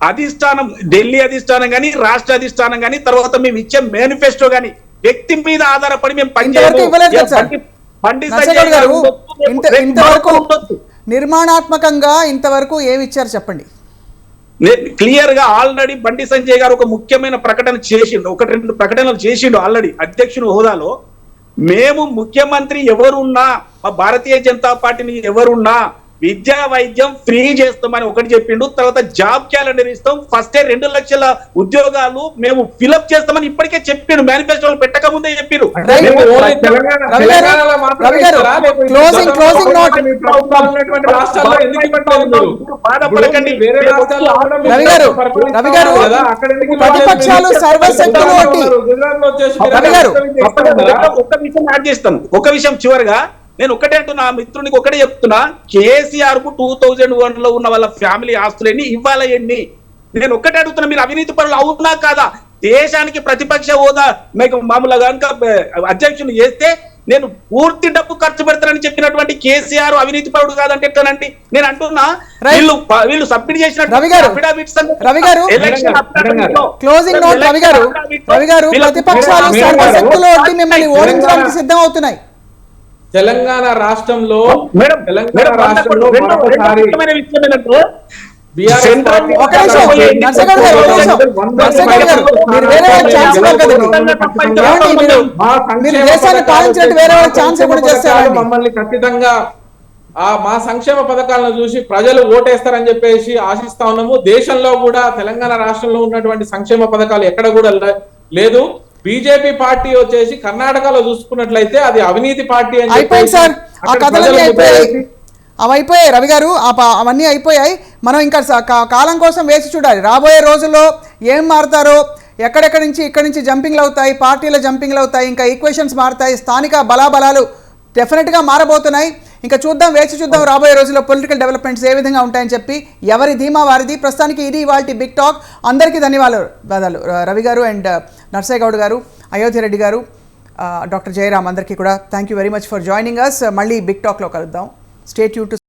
అధిష్టానం, ఢిల్లీ అధిష్టానం గానీ రాష్ట్ర అధిష్టానం గానీ, తర్వాత మేము ఇచ్చే మేనిఫెస్టో గానీ వ్యక్తి మీద ఆధారపడి మేము నిర్మాణాత్మకంగా ఇంతవరకు ఏమి ఇచ్చారు చెప్పండి. క్లియర్ గా ఆల్రెడీ బండి సంజయ్ గారు ఒక ముఖ్యమైన ప్రకటన చేసిండు, 1-2 ప్రకటనలు చేసిండు ఆల్రెడీ అధ్యక్షుని హోదాలో. మేము ముఖ్యమంత్రి ఎవరున్నా, మా భారతీయ జనతా పార్టీని ఎవరున్నా విద్యా వైద్యం ఫ్రీ చేస్తామని ఒకటి చెప్పిండు. తర్వాత జాబ్ క్యాలెండర్ ఇస్తాం, ఫస్టే 2 లక్షల ఉద్యోగాలు మేము ఫిలప్ చేస్తామని ఇప్పటికే చెప్పిండు. మేనిఫెస్టోలు పెట్టక ముందే చెప్పారు. ప్రతిపక్షాలు సర్వశక్తులు ఒక విషయం చివరిగా నేను ఒకటే అంటున్నా, మిత్రునికి ఒకటే చెప్తున్నా, కేసీఆర్ కు 2001 లో ఉన్న వాళ్ళ ఫ్యామిలీ ఆస్తులన్నీ ఇవ్వాల ఎన్ని. నేను ఒక్కటే అడుగుతున్నా, మీరు అవినీతి పరులు అవునా కాదా? దేశానికి ప్రతిపక్ష హోదా మీకు మామూలుగా కనుక అధ్యక్షుని చేస్తే నేను పూర్తి డబ్బు ఖర్చు పెడతానని చెప్పినటువంటి కేసీఆర్ అవినీతి పరుడు కాదంటే ఎట్లనండి? నేను అంటున్నా, వీళ్ళు సబ్మిట్ చేసిన ప్రతిపక్షాలు సర్వశక్తులు మిమ్మల్ని ఓడించడానికి సిద్ధం అవుతున్నాయి. తెలంగాణ రాష్ట్రంలో మమ్మల్ని ఖచ్చితంగా మా సంక్షేమ పథకాలను చూసి ప్రజలు ఓటేస్తారని చెప్పేసి ఆశిస్తా ఉన్నాము. దేశంలో కూడా తెలంగాణ రాష్ట్రంలో ఉన్నటువంటి సంక్షేమ పథకాలు ఎక్కడ కూడా లేదు. బీజేపీ పార్టీ వచ్చేసి కర్ణాటకలో చూసుకున్నట్లయితే అది అవినీతి పార్టీ అని అయిపోయింది సార్. ఆ కథలన్నీ అయిపోయాయి రవి గారు, అవన్నీ అయిపోయాయి. మనం ఇంకా కాలం కోసం వేచి చూడాలి. రాబోయే రోజుల్లో ఏం మారుతారో, ఎక్కడెక్కడి నుంచి ఇక్కడి నుంచి జంపింగ్లు అవుతాయి, పార్టీల జంపింగ్లు అవుతాయి, ఇంకా ఈక్వేషన్స్ మారుతాయి, స్థానిక బలాబలాలు డెఫినెట్గా మారబోతున్నాయి. ఇంకా చూద్దాం, వేచి చూద్దాం రాబోయే రోజుల్లో పొలిటికల్ డెవలప్మెంట్స్ ఏ విధంగా ఉంటాయని చెప్పి. ఎవరి ధీమా వారిది. ప్రస్తుతానికి ఇది ఇవాల్టి బిగ్ టాక్. అందరికీ ధన్యవాదాలు రవి గారు అండ్ నర్సయ్య గౌడ్ గారు, అయోధ్య రెడ్డి గారు, డాక్టర్ జయరామ్, అందరికీ కూడా thank you very much for joining us. మళ్ళీ బిగ్ టాక్లో కలుద్దాం. Stay tune to